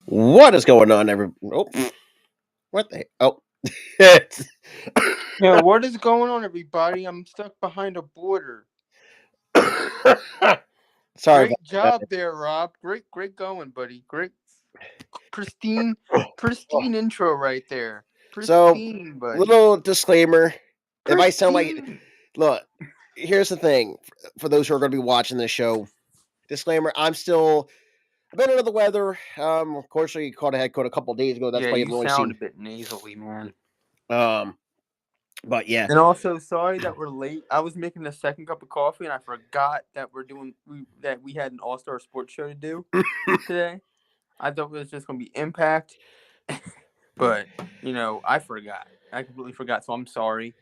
What is going on, Oh, what the? Oh, Yeah, what is going on, everybody? I'm stuck behind a border. sorry about Great job there, Rob. Great going, buddy. Great, pristine, that. pristine intro right there. So, Pristine, buddy. little disclaimer: if I sound like Pristine. look, here's the thing for those who are going to be watching this show. Disclaimer: I'm still a bit under the weather. Unfortunately, caught a head cold a couple of days ago. That's Yeah, why you you haven't really sound a seen. bit nasally, man. Um, but yeah, And also, sorry that we're late. I was making the second cup of coffee, and I forgot that we had an all-star sports show to do today. I thought it was just gonna be Impact, but I forgot. I completely forgot, so I'm sorry.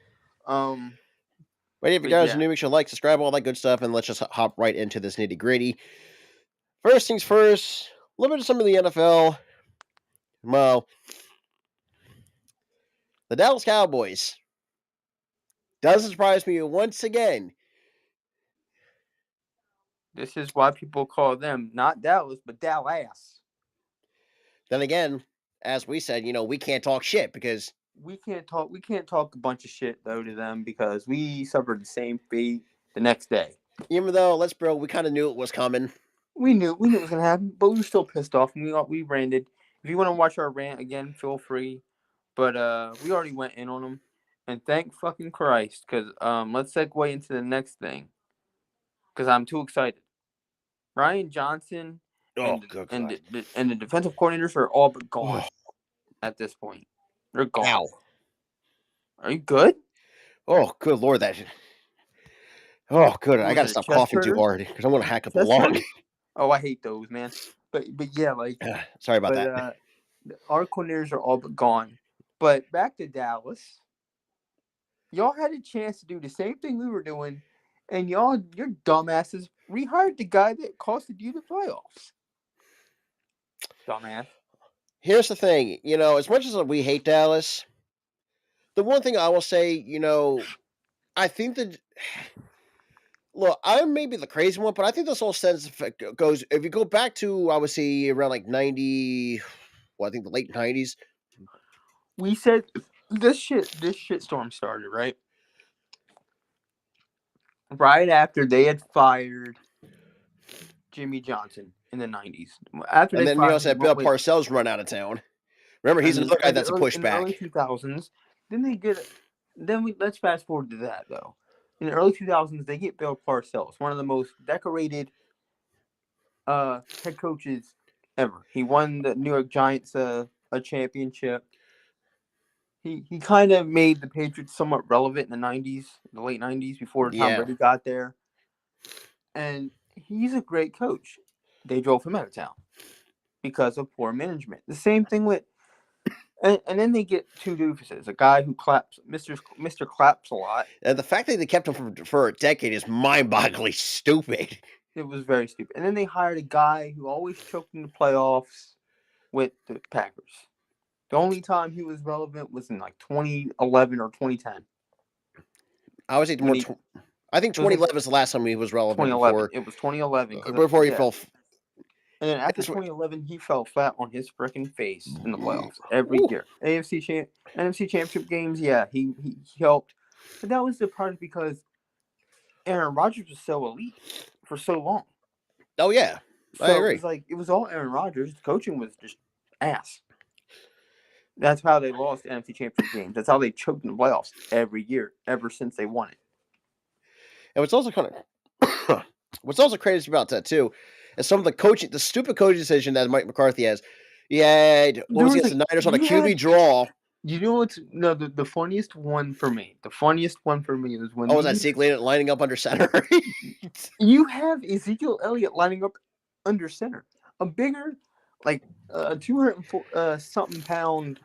Um, but if you but guys are yeah. new, make sure to like, subscribe, all that good stuff, and let's just hop right into this nitty gritty. First things first, a little bit of some of the NFL. Well, the Dallas Cowboys doesn't surprise me once again. This is why people call them not Dallas, but Dallas. Then again, as we said, we can't talk shit because We can't talk. We can't talk a bunch of shit though to them because we suffered the same fate the next day. even though, let's bro, we kind of knew it was coming. We knew it was gonna happen, but we were still pissed off, and we ranted. If you want to watch our rant again, feel free. But we already went in on them, and thank fucking Christ, because let's segue into the next thing, because I'm too excited. Ryan Johnson Oh, and good and God. the defensive coordinators are all but Oh, gone at this point. They're gone. ow. Are you good? Oh, good Lord, that. Oh, good. I Was got to it a stop chest coughing too hurter? hard because I'm going to hack up a Chest lung. hurter? Oh, I hate those, man. But yeah, like Sorry about but that. our coordinators are all but gone. But back to Dallas, y'all had a chance to do the same thing we were doing, and your dumbasses rehired the guy that costed you the playoffs. Dumbass. Here's the thing, as much as we hate Dallas, the one thing I will say, I think that. Look, I may be the crazy one, but I think this whole sense goes. If you go back to, I would say around like 90, well, I think the late 90s. We said this shit storm started, right? Right after they had fired Jimmy Johnson in the 90s. After And they then, fired him, said what Bill went Parcells run out of town. Remember, he's and another guy in the that's a early in the pushback. early 2000s. Then they get let's fast forward to that though. In the early 2000s, they get Bill Parcells, one of the most decorated head coaches ever. He won the New York Giants a championship. He kind of made the Patriots somewhat relevant in the 90s, the late 90s, before Tom Yeah. Brady got there. And he's a great coach. They drove him out of town because of poor management. The same thing with and then they get two doofuses, a guy who claps, Mister claps a lot. And the fact that they kept him for a decade is mind-bogglingly stupid. It was very stupid. And then they hired a guy who always choked in the playoffs with the Packers. The only time he was relevant was in like 2011 or 2010. I would say When more. he I think it was like 2011 is the last time he was relevant 2011. before It was 2011 because before he yeah. fell. And then after 2011, he fell flat on his freaking face in the playoffs every Ooh. year. NFC Championship games, yeah, he helped, but that was the part because Aaron Rodgers was so elite for so long. Oh yeah, I So agree. it was all Aaron Rodgers. The coaching was just ass. That's how they lost the NFC Championship games. That's how they choked in the playoffs every year, ever since they won it. And what's also crazy about that too is some of the stupid coaching decision that Mike McCarthy has. Yeah, what was against the Niners on a QB draw? You know what's the funniest one for me? The funniest one for me is when Oh, was that Zeke lining up under center? you have Ezekiel Elliott lining up under center, a bigger, like 200 something pound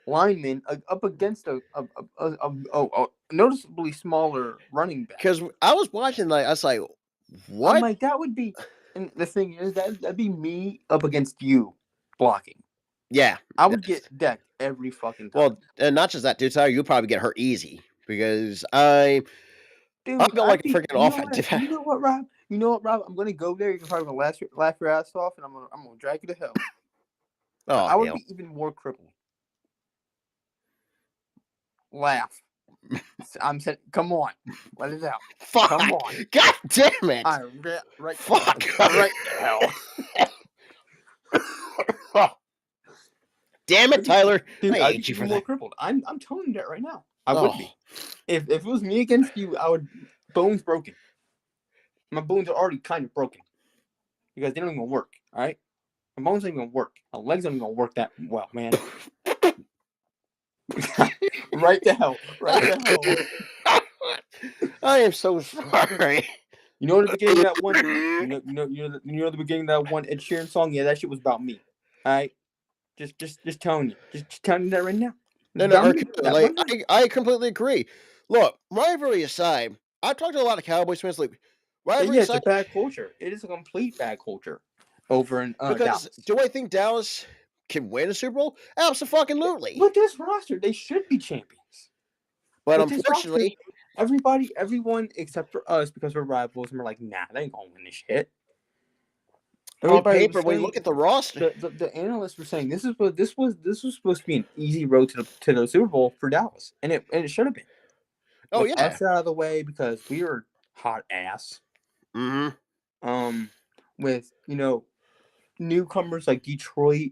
lineman up against a noticeably smaller running back. Because I was watching, like, I was like, I'm what? like, that would be, and the thing is that'd be me up against you blocking. Yeah, I would get decked every fucking time. well, and not just that, dude. Sorry, you'll probably get hurt easy because Dude, I feel like a freaking you know what? offensive. You know what, Rob? You know what, Rob? I'm gonna go there. You're probably gonna laugh your ass off, and I'm gonna drag you to hell. Oh, I would hell. be even more crippled. Laugh. I'm saying, come on, let it out. Come Fuck! on. God damn it! Right the hell. Fuck! Right the hell. Damn it, Tyler! I Dude, I'd hate be you even for more that. crippled. I'm telling you that right now. I would Oh, be. If it was me against you, I would bones broken. My bones are already kind of broken because they don't even work. All right, my bones don't even work. My legs don't even work that well, man. Right the hell. Right the hell. I am so sorry. You know the beginning of that one. You know the beginning of that one Ed Sheeran song. Yeah, that shit was about me. All right, just telling you. Just telling you that right now. No, no, About me. That like one night. I completely agree. Look, rivalry aside, I've talked to a lot of Cowboys fans. Like rivalry Yeah, it's a aside, bad culture. It is a complete bad culture over in because Dallas. do I think Dallas can win a Super Bowl? Absolutely. With this roster, they should be champions. But With this roster, unfortunately, everyone except for us, because we're rivals, and we're like, nah, they ain't gonna win this shit. on Everybody was paper, when you saying look at the roster, the analysts were saying this was supposed to be an easy road to the Super Bowl for Dallas, and it should have been oh with yeah, us out of the way because we were hot ass. hmm Um, with newcomers like Detroit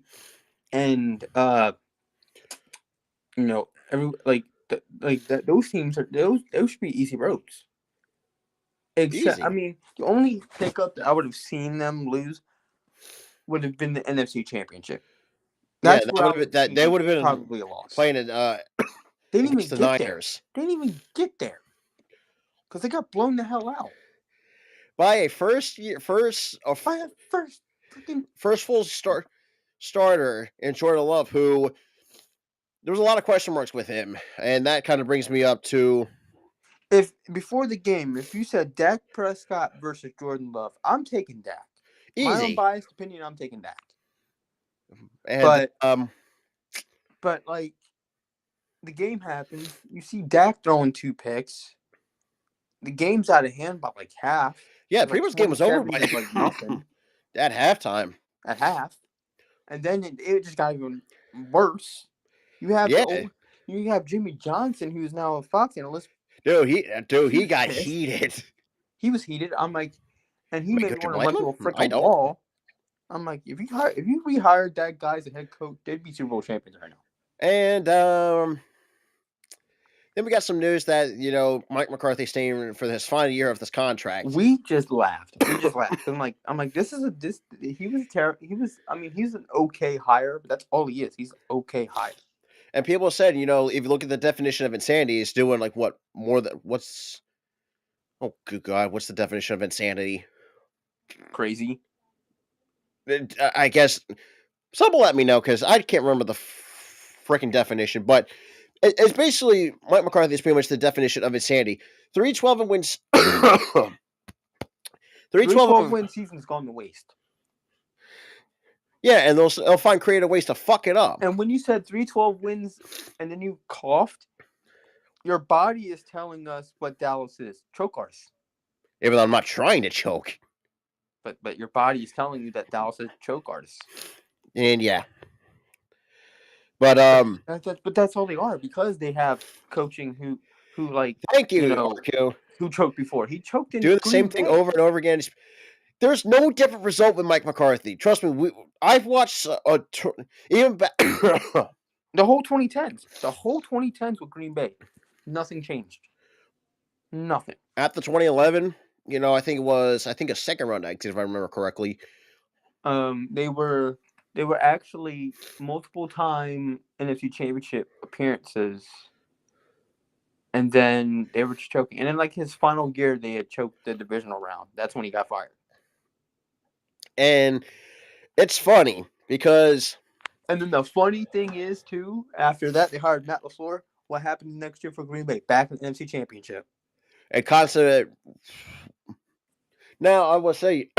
and every like that those teams are those should be easy roads. Except, I easy. mean, the only pickup that I would have seen them lose would have been the NFC Championship. Yeah, That's that where I would have would been have that they seen would have been probably a loss. playing in They didn't against even the get there. Niners They didn't even get there because they got blown the hell out by a first by a first freaking. first full starter in Jordan Love, who there was a lot of question marks with him, and that kind of brings me up to If before the game, if you said Dak Prescott versus Jordan Love, I'm taking Dak. My easy. unbiased opinion, I'm taking Dak. And But like the game happens, you see Dak throwing 2 picks. The game's out of hand by like half. yeah, It's pretty like much game was over 27 by to like nothing at halftime. at half, and then it just got even worse. You have the Yeah, old, you have Jimmy Johnson, who's now a Fox analyst. dude, he He's got pissed. heated. He was heated. I'm like, and he Wait, made me could you want to blame run through him? a I freaking don't. wall. I'm like, if you rehired that guy as a head coach, they'd be Super Bowl champions right now. And then we got some news that Mike McCarthy staying for his final year of this contract, We just laughed. We just laughed. I'm like, this is a this. He was terrible. He was. I mean, he's an okay hire, but that's all he is. He's okay hire. and people said, if you look at the definition of insanity, it's doing like what more than what's oh good god, what's the definition of insanity? Crazy. I guess someone let me know because I can't remember the freaking definition, but it's basically Mike McCarthy is pretty much the definition of insanity. 3-12 and wins. three Three twelve. 12 win seasons gone to waste. Yeah, and they'll find creative ways to fuck it up. And when you said 3-12 wins, and then you coughed, your body is telling us what Dallas is. Choke artists. Even though I'm not trying to choke. But your body is telling you that Dallas is choke artists. And yeah. But That's all they are because they have coaching who like thank you, RQ. who choked before. He choked in Doing the Green same thing Bay. over and over again. There's no different result with Mike McCarthy. Trust me. I've watched even back. The whole 2010s. The whole 2010s with Green Bay. Nothing changed. Nothing. At the 2011, I think it was a second round exit if I remember correctly. They were actually multiple time NFC Championship appearances, and then they were just choking. And then like his final year, they had choked the divisional round. That's when he got fired. And it's funny because And then the funny thing is too, after that they hired Matt LaFleur. What happened next year for Green Bay? Back in the NFC Championship. it constant. Now I will say.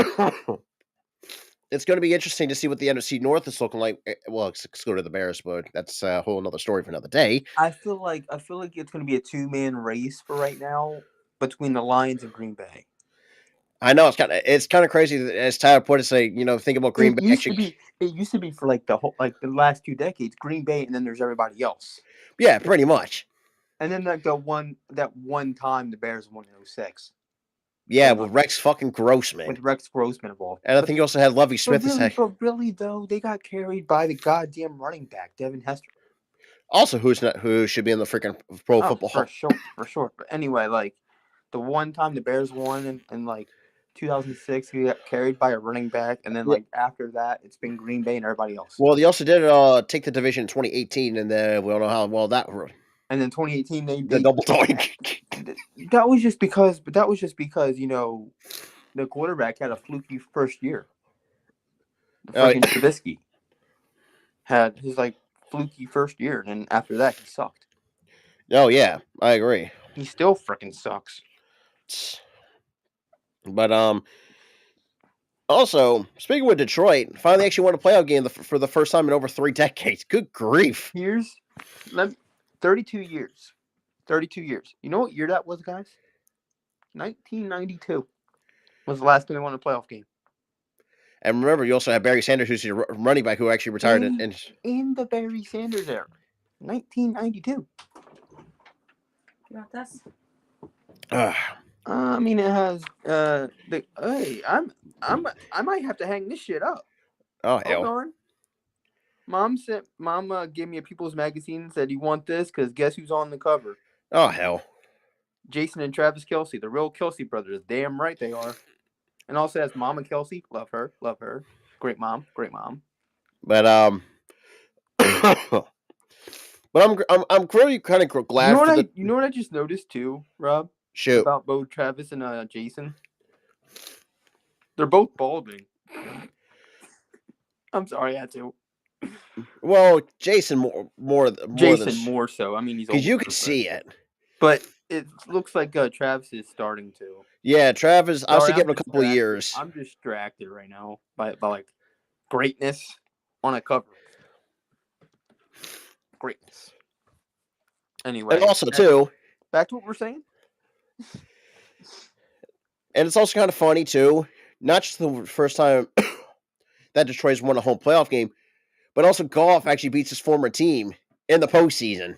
It's going to be interesting to see what the NFC North is looking like. Well, excluding the Bears, but that's a whole another story for another day. I feel like it's going to be a 2-man race for right now between the Lions and Green Bay. I know it's kind of crazy that, as Tyler put it. Say think about Green It Bay used to actually. be. It used to be for like the last 2 decades, Green Bay, and then there's everybody else. Yeah, pretty much. And then that one time the Bears won in '06, Yeah, pretty with much Rex fucking Grossman, with Rex Grossman involved. and I But think you also had Lovey but Smith as really, head. but really though, they got carried by the goddamn running back Devin Hester. Also, who should be in the freaking Pro Oh, Football for Hall. sure, for sure. But anyway, like the one time the Bears won in like 2006, he got carried by a running back, and then Yeah. like after that, it's been Green Bay and everybody else. Well, they also did take the division in 2018, and then we don't know how well And then 2018, the double doink. that was just because, but that was just because the quarterback had a fluky first year. The uh, freaking Trubisky had his like fluky first year, and then after that, he sucked. oh yeah, I agree. He still freaking sucks. But also speaking with Detroit, finally actually won a playoff game for the first time in over 3 decades. Good grief! Here's let me, 32 years. 32 years. You know what year that was, guys? 1992 was the last time they won a playoff game. And remember, you also have Barry Sanders, who's your running back, who actually retired. In in the Barry Sanders era. 1992. You want this? uh, I mean, it has the hey, I might have to hang this shit up. oh Hold hell, on. Mom gave me a People's Magazine and said, "You want this? Because guess who's on the cover? oh hell. Jason and Travis Kelsey, the real Kelsey brothers. Damn right they are." And also has Mama Kelsey. Love her. Love her. Great mom. Great mom. But but I'm really kind of glad for the You know what I just noticed too, Rob? shoot. About both Travis and Jason? They're both balding. I'm sorry, I had to. Well, Jason more than Jason more so. I mean, he's because older, you could see it. but it looks like Travis is starting to. Yeah, Travis. I Sorry, should give him a couple of years. I'm distracted right now by like greatness on a cover. Greatness. Anyway, And also too, back to what we're saying. and it's also kind of funny too. Not just the first time that Detroit's won a home playoff game, but also Goff actually beats his former team in the postseason,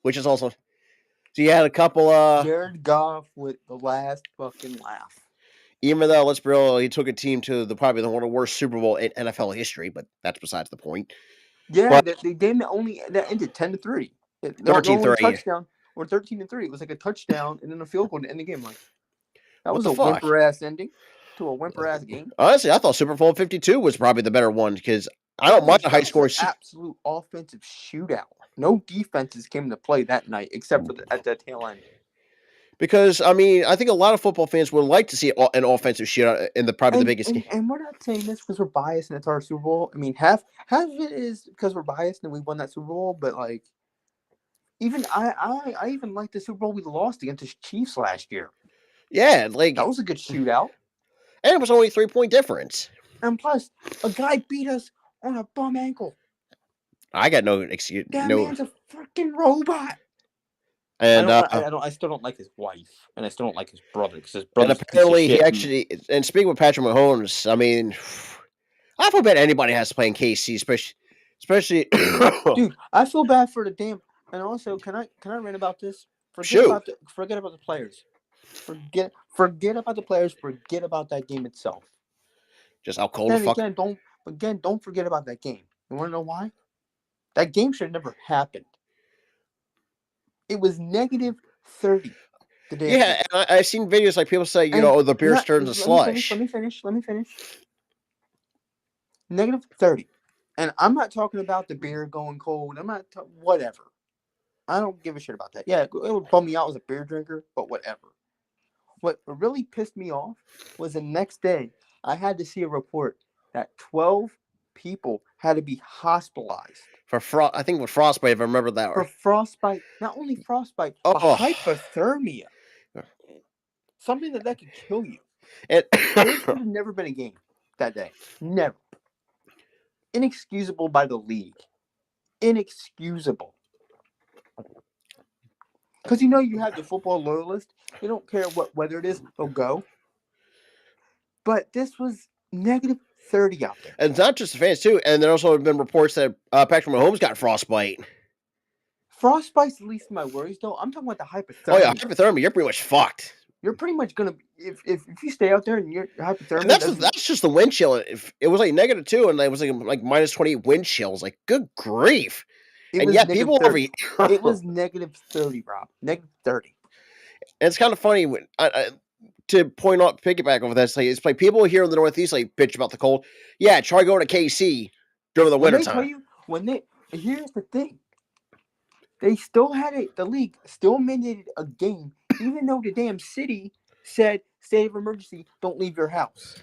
which is also. So you had a couple. Jared Goff with the last fucking laugh. Even though, let's be real, he took a team to probably one of the worst Super Bowl in NFL history, but that's besides the point. Yeah, But the game that ended 10-3. The 13-3. only touchdown or 13-3. It was like a touchdown and then a field goal to end the game. Like that What was the a fuck? whimper ass ending to a whimper ass game. Honestly, I thought Super Bowl 52 was probably the better one because I don't mind a high scoring. An absolute offensive shootout. No defenses came into play that night except for at the tail end. Because I mean, I think a lot of football fans would like to see an offensive shootout in probably the biggest game. And we're not saying this because we're biased and it's our Super Bowl. I mean, half of it is because we're biased and we won that Super Bowl. But like, even I even like the Super Bowl we lost against the Chiefs last year. Yeah, like that was a good shootout, and it was only a 3-point difference. And plus, a guy beat us on a bum ankle. I got no excuse. That man's a freaking robot. And I still don't like his wife, and I still don't like his brother because his brother. And apparently, he actually. And speaking with Patrick Mahomes, I mean, I feel bad anybody has to play in KC, especially. Dude, I feel bad for the damn. And also, can I rant about this? Forget about the players. Forget about the players. Forget about that game itself. Just how cold the fuck. Don't forget about that game. You want to know why? That game should have never happened. It was -30 the day. Yeah, and I've seen videos like people say, the beer's turned to slush. Let me finish. -30. And I'm not talking about the beer going cold. I'm not whatever. I don't give a shit about that. Yeah, it would bum me out as a beer drinker, but whatever. What really pissed me off was the next day I had to see a report that 12 people had to be hospitalized. I think with frostbite, if I remember that. For frostbite. Not only frostbite, but hypothermia. Something that could kill you. There should have never been a game that day. Never. Inexcusable by the league. Inexcusable. Because you have the football loyalist. They don't care what weather it is. They'll go. But this was negative 30 out there. And it's not just the fans too. And there also have been reports that Patrick Mahomes got frostbite. Frostbite's the least of my worries, though. I'm talking about the hypothermia. Oh yeah, hypothermia. You're pretty much fucked. You're pretty much gonna if you stay out there and you're hypothermia. And that's just the wind chill. If it was like -2 and it was like -20 wind chills, like good grief. And yet people over here, it was negative 30, Rob. Negative 30. And it's kind of funny when to point out piggyback over this. Like, it's like people here in the Northeast like bitch about the cold. Yeah, try going to KC during the winter time. Here's the thing. They still had it. The league still mandated a game, even though the damn city said state of emergency, don't leave your house.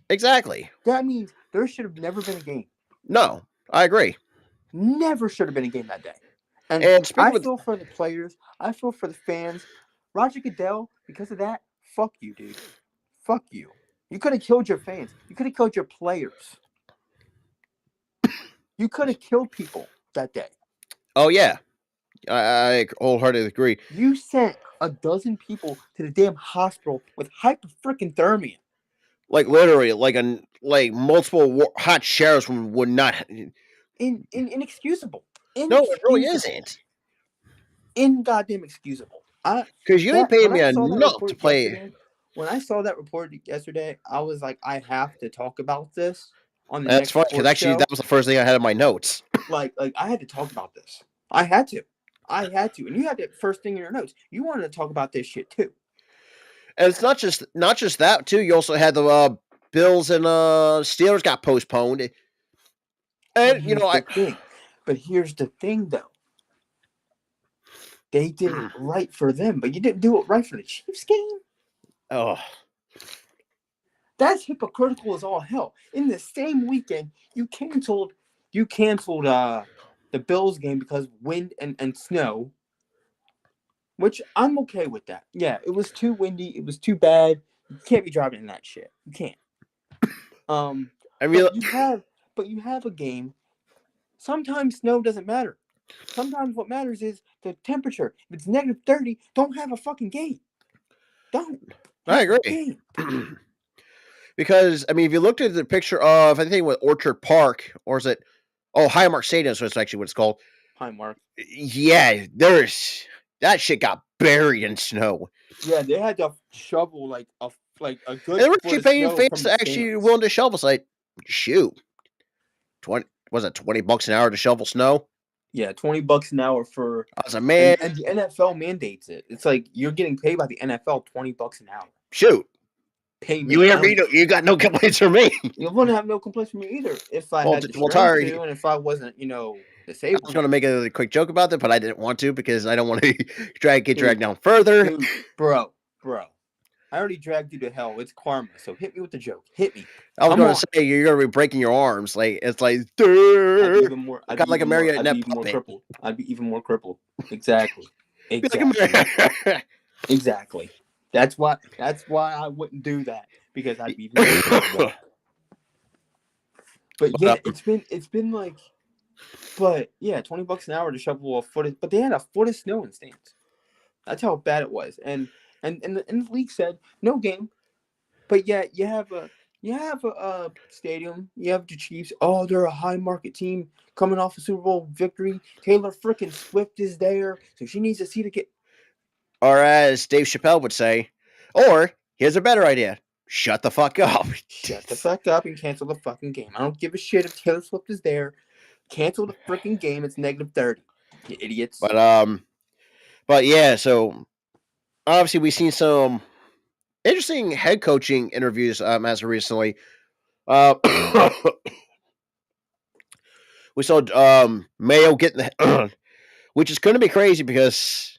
Exactly. That means there should have never been a game. No, I agree. Never should have been a game that day. And I feel for the players. I feel for the fans. Roger Goodell, because of that, fuck you, dude. Fuck you. You could have killed your fans. You could have killed your players. You could have killed people that day. Oh, yeah. I wholeheartedly agree. You sent a dozen people to the damn hospital with hyper-freaking-thermia. Like, literally, like multiple hot showers would not... Inexcusable. No, it really isn't. Goddamn excusable. Because you didn't pay me enough to play... When I saw that report yesterday, I was like, I have to talk about this on the That's funny, because actually that was the first thing I had in my notes. Like I had to talk about this. I had to. And you had the first thing in your notes. You wanted to talk about this shit too. And it's not just that too. You also had the Bills and Steelers got postponed. And But here's the thing, though. They did it right for them, but you didn't do it right for the Chiefs game. Oh, that's hypocritical as all hell. In the same weekend, you canceled the Bills game because of wind and snow, which I'm okay with that. Yeah, it was too windy. It was too bad. You can't be driving in that shit. You can't. But you have a game. Sometimes snow doesn't matter. Sometimes what matters is the temperature. If it's negative 30, don't have a fucking game. Don't. I agree. Because, I mean, if you looked at the picture of, I think, with Orchard Park, or is it, Highmark Stadium, so it's actually what it's called. Highmark. Yeah, that shit got buried in snow. Yeah, they had to shovel like a good. And they were actually paying fans to actually willing to shovel. It's like, shoot, was it $20 an hour to shovel snow? Yeah, $20 an hour for. I was a man, and the NFL mandates it. It's like you're getting paid by the NFL $20 an hour. Shoot, pay me. You got no complaints from me. You wouldn't have no complaints from me either if I had to, and if I wasn't, disabled. I was going to make a quick joke about that, but I didn't want to because I don't want to get dragged down further. Dude, bro. I already dragged you to hell. It's karma. So hit me with the joke. Hit me. I was going to say you're going to be breaking your arms. Like it's like I'd be even more. I'd be even more crippled. Exactly. Exactly. That's why I wouldn't do that because I'd be even more crippled. But yeah, it's been like, but yeah, $20 an hour to shovel a foot. But they had a foot of snow in stands. That's how bad it was. And the league said no game, but yeah, you have a stadium. You have the Chiefs. Oh, they're a high market team coming off a Super Bowl victory. Taylor frickin' Swift is there, so she needs to see to get. Or as Dave Chappelle would say, or here's a better idea: shut the fuck up. Shut the fuck up and cancel the fucking game. I don't give a shit if Taylor Swift is there. Cancel the freaking game. It's negative 30. You idiots. But yeah, so. Obviously, we've seen some interesting head coaching interviews as of recently. We saw Mayo getting the, which is going to be crazy because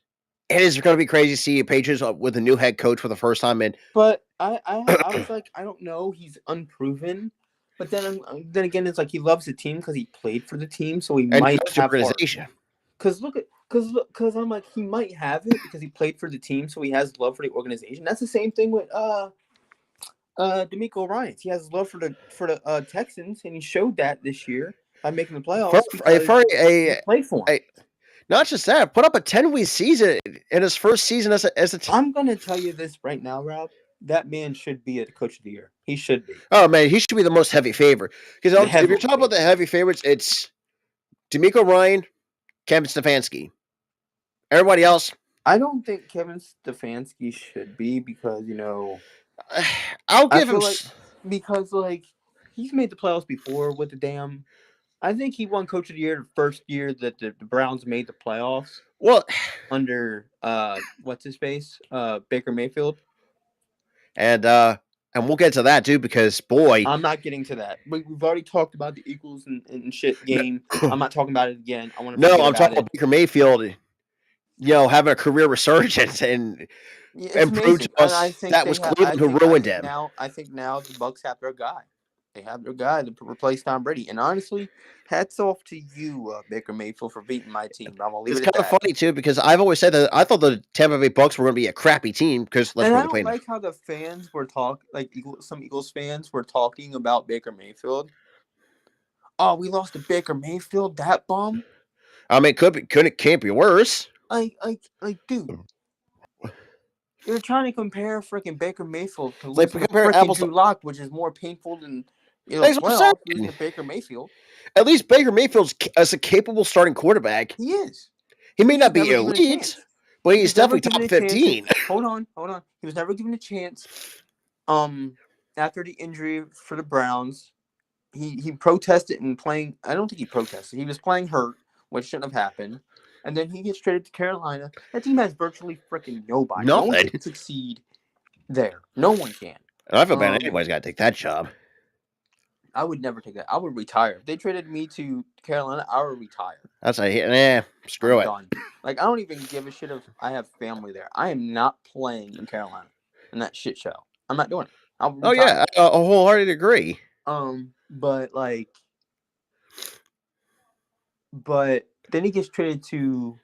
it is going to be crazy to see Patriots with a new head coach for the first time. But I was like, I don't know, he's unproven. But then again, it's like he loves the team because he played for the team, so he might have organization. Because I'm like, he might have it because he played for the team, so he has love for the organization. That's the same thing with DeMeco Ryans. He has love for the Texans, and he showed that this year by making the playoffs. He played for him. Not just that, put up a 10-win season in his first season as a team. I'm gonna tell you this right now, Rob. that man should be the coach of the year. He should be Oh man, he should be the most heavy favorite. Because the if you're heavyweight talking about the favorite. heavy favorites, it's D'Amico Ryan, Kevin Stefanski. Everybody else, I don't think Kevin Stefanski should be because I'll I give him. feel like because he's made the playoffs before with the damn. I think he won Coach of the Year the first year that the Browns made the playoffs Well, under what's his face Baker Mayfield. and we'll get to that too because boy, I'm not getting to that. We've already talked about the Eagles and shit game. I'm not talking about it again. I want to no, forget I'm about talking it. about Baker Mayfield. Having a career resurgence It's and prove to amazing, and I us think that they was have. Cleveland who ruined him. I think now the Bucks have their guy. They have their guy to replace Tom Brady. And honestly, hats off to you, Baker Mayfield, for beating my team. I'm gonna leave It's it at kind of that. funny too because I've always said that I thought the Tampa Bay Bucks were going to be a crappy team because let's And I remember they don't played. like how the fans were some Eagles fans were talking about Baker Mayfield. Oh, we lost to Baker Mayfield, that bum. I mean, can't be worse. Dude, you're trying to compare freaking Baker Mayfield to It's like losing to compare freaking apples. Drew Lock, which is more painful than That's what I'm playoffs losing saying. to Baker Mayfield. At least Baker Mayfield's as a capable starting quarterback. He is. He may He's not just be never given a elite, chance. but He he's was never definitely given top a chance. 15. Hold on. He was never given a chance. After the injury for the Browns, he protested and playing. I don't think he protested. He was playing hurt, which shouldn't have happened. And then he gets traded to Carolina. That team has virtually freaking nobody. No one Nothing. can succeed there. No one can. And I feel bad anybody's got to take that job. I would never take that. I would retire. If they traded me to Carolina, I would retire. That's screw I'm it. done. I don't even give a shit if I have family there. I am not playing in Carolina in that shit show. I'm not doing it. I'll retire. Oh yeah, I wholeheartedly agree. But then he gets traded to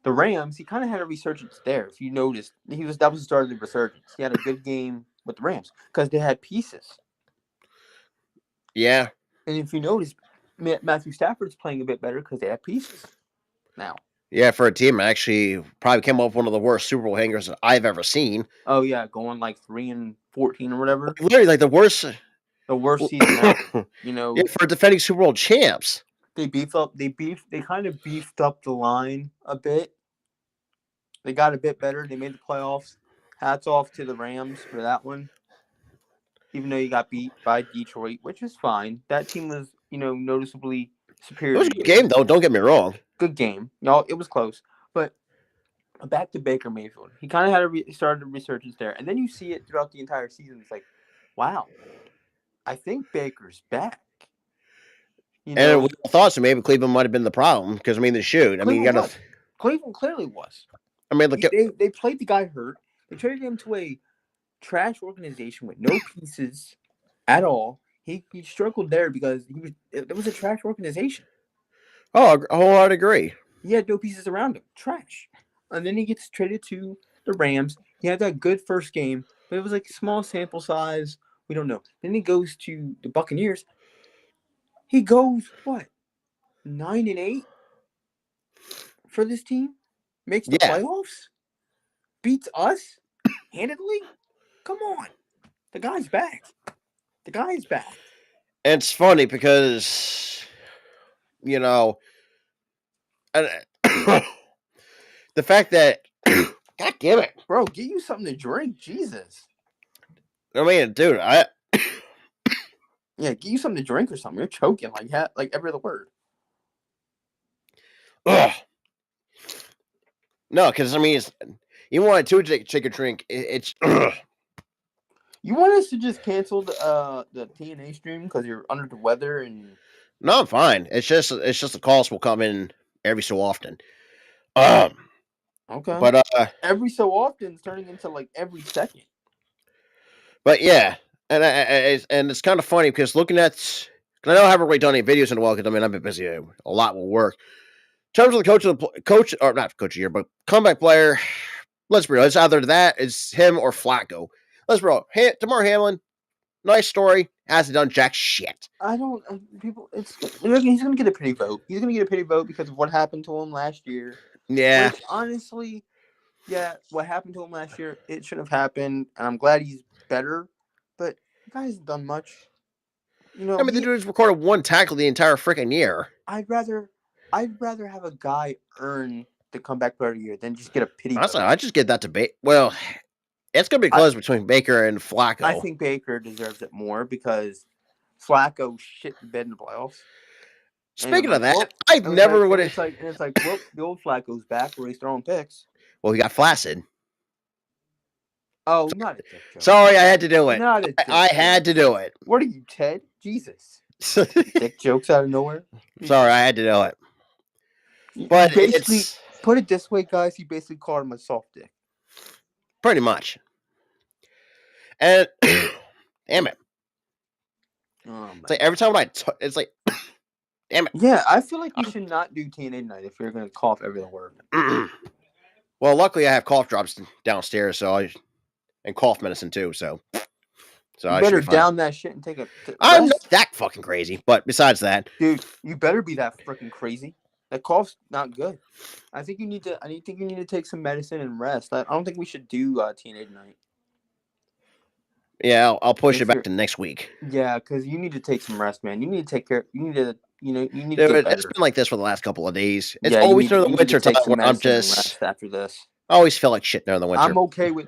the Rams. He kind of had a resurgence there. If you noticed, that was the start of the resurgence. He had a good game with the Rams because they had pieces. Yeah. And if you notice, Matthew Stafford's playing a bit better because they have pieces now. Yeah, for a team that actually probably came up with one of the worst Super Bowl hangers that I've ever seen. Oh yeah, going like 3-14 or whatever. Literally, like the worst season ever. Yeah, for defending Super Bowl champs. They kind of beefed up the line a bit. They got a bit better. They made the playoffs. Hats off to the Rams for that one. Even though you got beat by Detroit, which is fine. That team was, noticeably superior. It was a good game, though. Don't get me wrong. Good game. No, it was close. But back to Baker Mayfield. He kind of had started a resurgence there. And then you see it throughout the entire season. It's like, wow, I think Baker's back. And we all thought so. Maybe Cleveland might have been the problem because they shoot. Cleveland clearly was. I mean, look, they played the guy hurt. They traded him to a trash organization with no pieces at all. He struggled there because it was a trash organization. Oh, I wholeheartedly agree. He had no pieces around him. Trash. And then he gets traded to the Rams. He had that good first game, but it was like small sample size. We don't know. Then he goes to the Buccaneers. He goes, 9-8 for this team? Makes the playoffs? Beats us? Handedly? Come on. The guy's back. And it's funny because, and, the fact that, God damn it. Bro, get you something to drink. Jesus. I mean, dude, yeah, get you something to drink or something. You're choking like every other word. Ugh. No, because, you want to take a drink. It's... You want us to just cancel the TNA stream because you're under the weather and... No, I'm fine. It's just the calls will come in every so often. Okay. But every so often it's turning into like every second. But yeah, and it's kind of funny because looking at, because I know I haven't really done any videos in a while because I've been busy a lot with work. In terms of the coach or not coach of the year, but comeback player, let's be real, it's either that, it's him or Flacco. Let's be real, Damar Hamlin, nice story, hasn't done jack shit. I don't he's gonna get a pity vote. He's gonna get a pity vote because of what happened to him last year. Yeah. Which honestly, yeah, what happened to him last year, it shouldn't have happened, and I'm glad he's better. But the guy hasn't done much. You I know, mean, the dude's recorded one tackle the entire freaking year. I'd rather have a guy earn the comeback player of the year than just get a pity Honestly, vote. I just get that debate. Well, it's gonna be I close between Baker and I Flacco. think Baker deserves it more because Flacco shit the bed in the playoffs. And I'm Speaking of like, that, well, I've I was like, never would have. well, the old Flacco's back where he's throwing picks. Well, he got flaccid. Oh, not a dick joke. Sorry, I had to do it. Not a dick I had joke. to do it. What are you, Ted? Jesus. Sorry, Dick jokes out of nowhere. I had to do it. You But basically it's put it this way, guys. You basically called him a soft dick. pretty much. And damn it, Oh it's my like every god. time it's like, damn it. Yeah, I feel like we should not do TNA night if you're gonna cough every other word. Well, luckily I have cough drops downstairs, and cough medicine too. So You I should better be fine. down that shit and take a I'm not rest, that fucking crazy, but besides that, dude. You better be that freaking crazy. That cough's not good. I think you need to. Think you need to take some medicine and rest. I don't think we should do TNA night. yeah, I'll push it If back you're, to next week. yeah, because you need to take some rest, man. You need to take care. You need to, you need to Dude, get it's better. been like this for the last couple of days. It's Yeah, always during the you need to winter time take some where I'm medicine and just. rest after this. I always feel like shit during the winter. I'm okay with.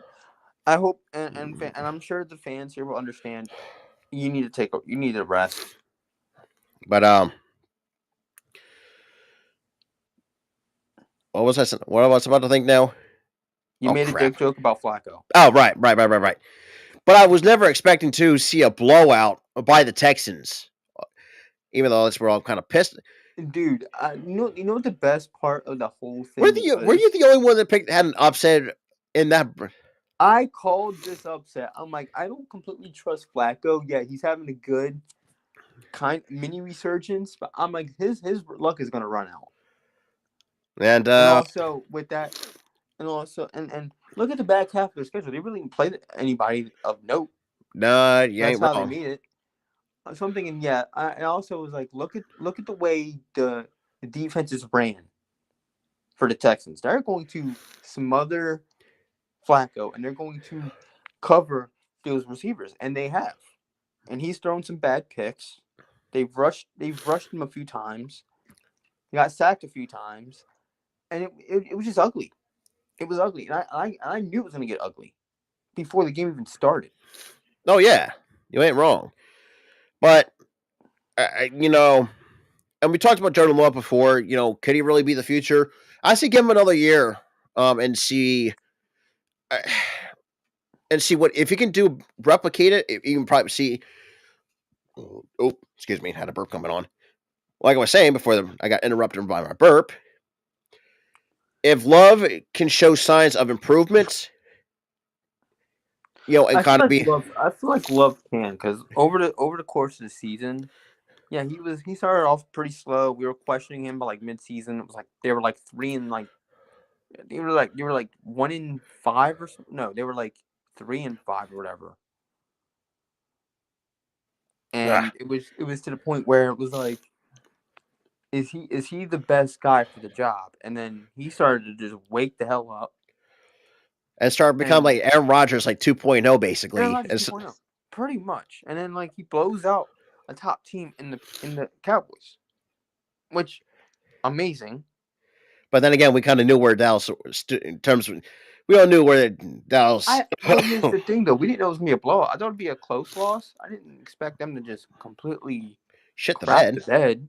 I hope, and I'm sure the fans here will understand. You need to rest. But what was I? What was I about to think now? You Oh made a crap! dick joke about Flacco. Oh right. But I was never expecting to see a blowout by the Texans, even though we're all kind of pissed. Dude, you know what the best part of the whole Were thing you was? the only one that had an upset in that? I called this upset. I'm like, I don't completely trust Flacco. Yeah, he's having a good kind mini resurgence, but I'm like, his luck is gonna run out. And And also with that, and look at the back half of their schedule. They really didn't play anybody of note. no, you That's ain't how they wrong. made it. Something, and yeah, I also was like, look at the way the defenses ran for the Texans. They're going to smother Flacco, and they're going to cover those receivers, and they have. And he's thrown some bad picks. They've rushed him a few times. He got sacked a few times, and it was just ugly. It was ugly, and I knew it was going to get ugly before the game even started. Oh yeah, you ain't wrong. But and we talked about Jordan Love before. Could he really be the future? I say give him another year, and see, what if he can replicate it. You can probably see. Oh, excuse me, had a burp coming on. Like I was saying before, I got interrupted by my burp. If Love can show signs of improvement, and I feel kind of like be Love can, because over the course of the season, yeah, he started off pretty slow. We were questioning him by like mid-season. It was like they were like 1-5 or something. No, they were like 3-5 or whatever. And it was to the point where it was like, is he the best guy for the job? And then he started to just wake the hell up and start becoming and like Aaron Rodgers, like 2.0, Aaron basically. Rodgers 2.0, pretty much. And then like he blows out a top team in the Cowboys, which amazing. But then again, we kind of knew where Dallas in terms of. We all knew where Dallas. But here's the thing, though. We didn't know it was gonna be a blowout. I thought it'd be a close loss. I didn't expect them to just completely shit the crap bed. the bed.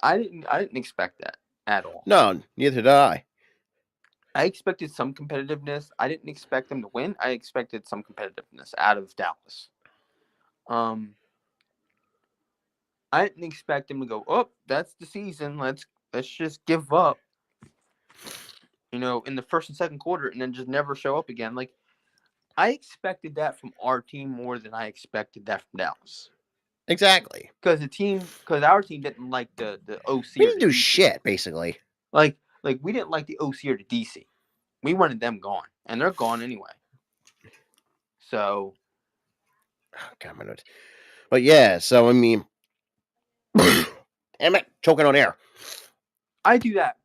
I didn't expect that at all. No, neither did I. I expected some competitiveness. I didn't expect them to win. I expected some competitiveness out of Dallas. I didn't expect them to go, oh, that's the season. Let's just give up. In the first and second quarter, and then just never show up again. Like, I expected that from our team more than I expected that from Dallas. Exactly. Because our team didn't like the OC. We or didn't the do DC. shit, basically. Like we didn't like the OC or the DC. We wanted them gone, and they're gone anyway. So, God, my notes. But yeah, so I mean, damn it, choking on air. I do that.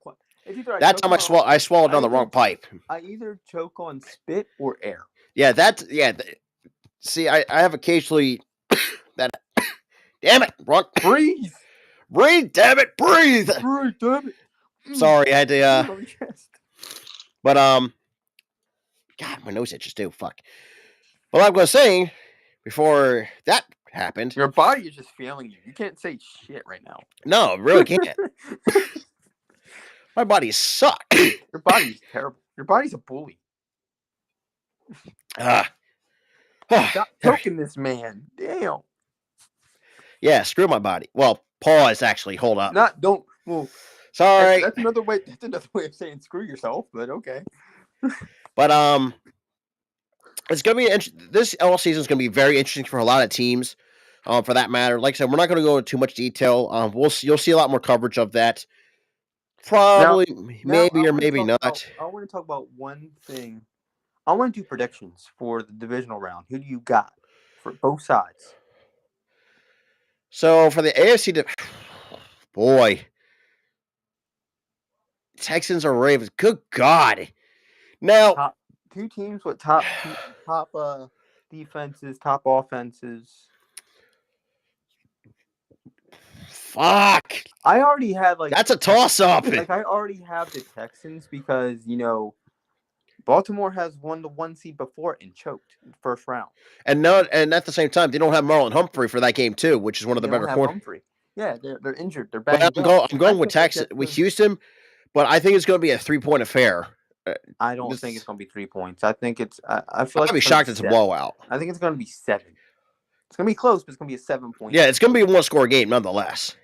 It's either I That choke time on I swallowed down the either wrong pipe. I either choke on spit or air. Yeah, see, I have occasionally that. Damn it, wrong. Breathe, Breathe, damn it, breathe. breathe, damn it. Sorry, I had to. Breathe on your chest. But God, my nose itches too. Fuck. Well, like I was saying before that happened. Your body is just failing you. You can't say shit right now. No, really can't. My body sucks. Your body's terrible. Your body's a bully. Stop choking this man. Damn. Yeah, screw my body. Well, pause. Actually, hold up. Don't. Well, sorry. That's another way. That's another way of saying screw yourself. But okay. But it's gonna be this all season is gonna be very interesting for a lot of teams. For that matter, like I said, we're not going to go into too much detail. You'll see a lot more coverage of that. Probably, maybe or maybe not. I want to talk about one thing. I want to do predictions for the divisional round. Who do you got for both sides? So for the AFC, boy, Texans or Ravens. Good God! Now, two teams with top defenses, top offenses. Fuck! I already had that's a toss up. I already have the Texans because Baltimore has won the 1 seed before and choked in the first round. And at the same time, they don't have Marlon Humphrey for that game too, which is one of the better corners. Yeah, they're injured. They're banged up. I'm going with Texas with Houston, but I think it's going to be a 3-point affair. I don't think it's going to be 3 points. I think it's. I feel like I'd be shocked it's a blowout. I think it's going to be 7. It's going to be close, but it's going to be a 7-point. Yeah, it's going to be a one-score game nonetheless.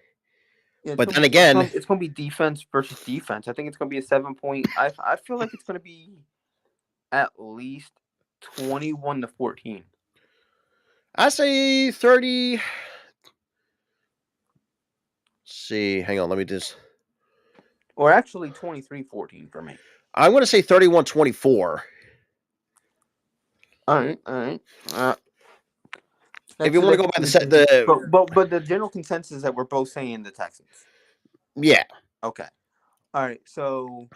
Yeah, but then again, it's going to be defense versus defense. I think it's going to be a 7-point. I feel like it's going to be at least 21-14. I say 30. Let's see, hang on, let me just. Or actually 23-14 for me. I'm going to say 31-24. All right. If you want to go by but the general consensus is that we're both saying the Texans. Yeah. Okay. All right. So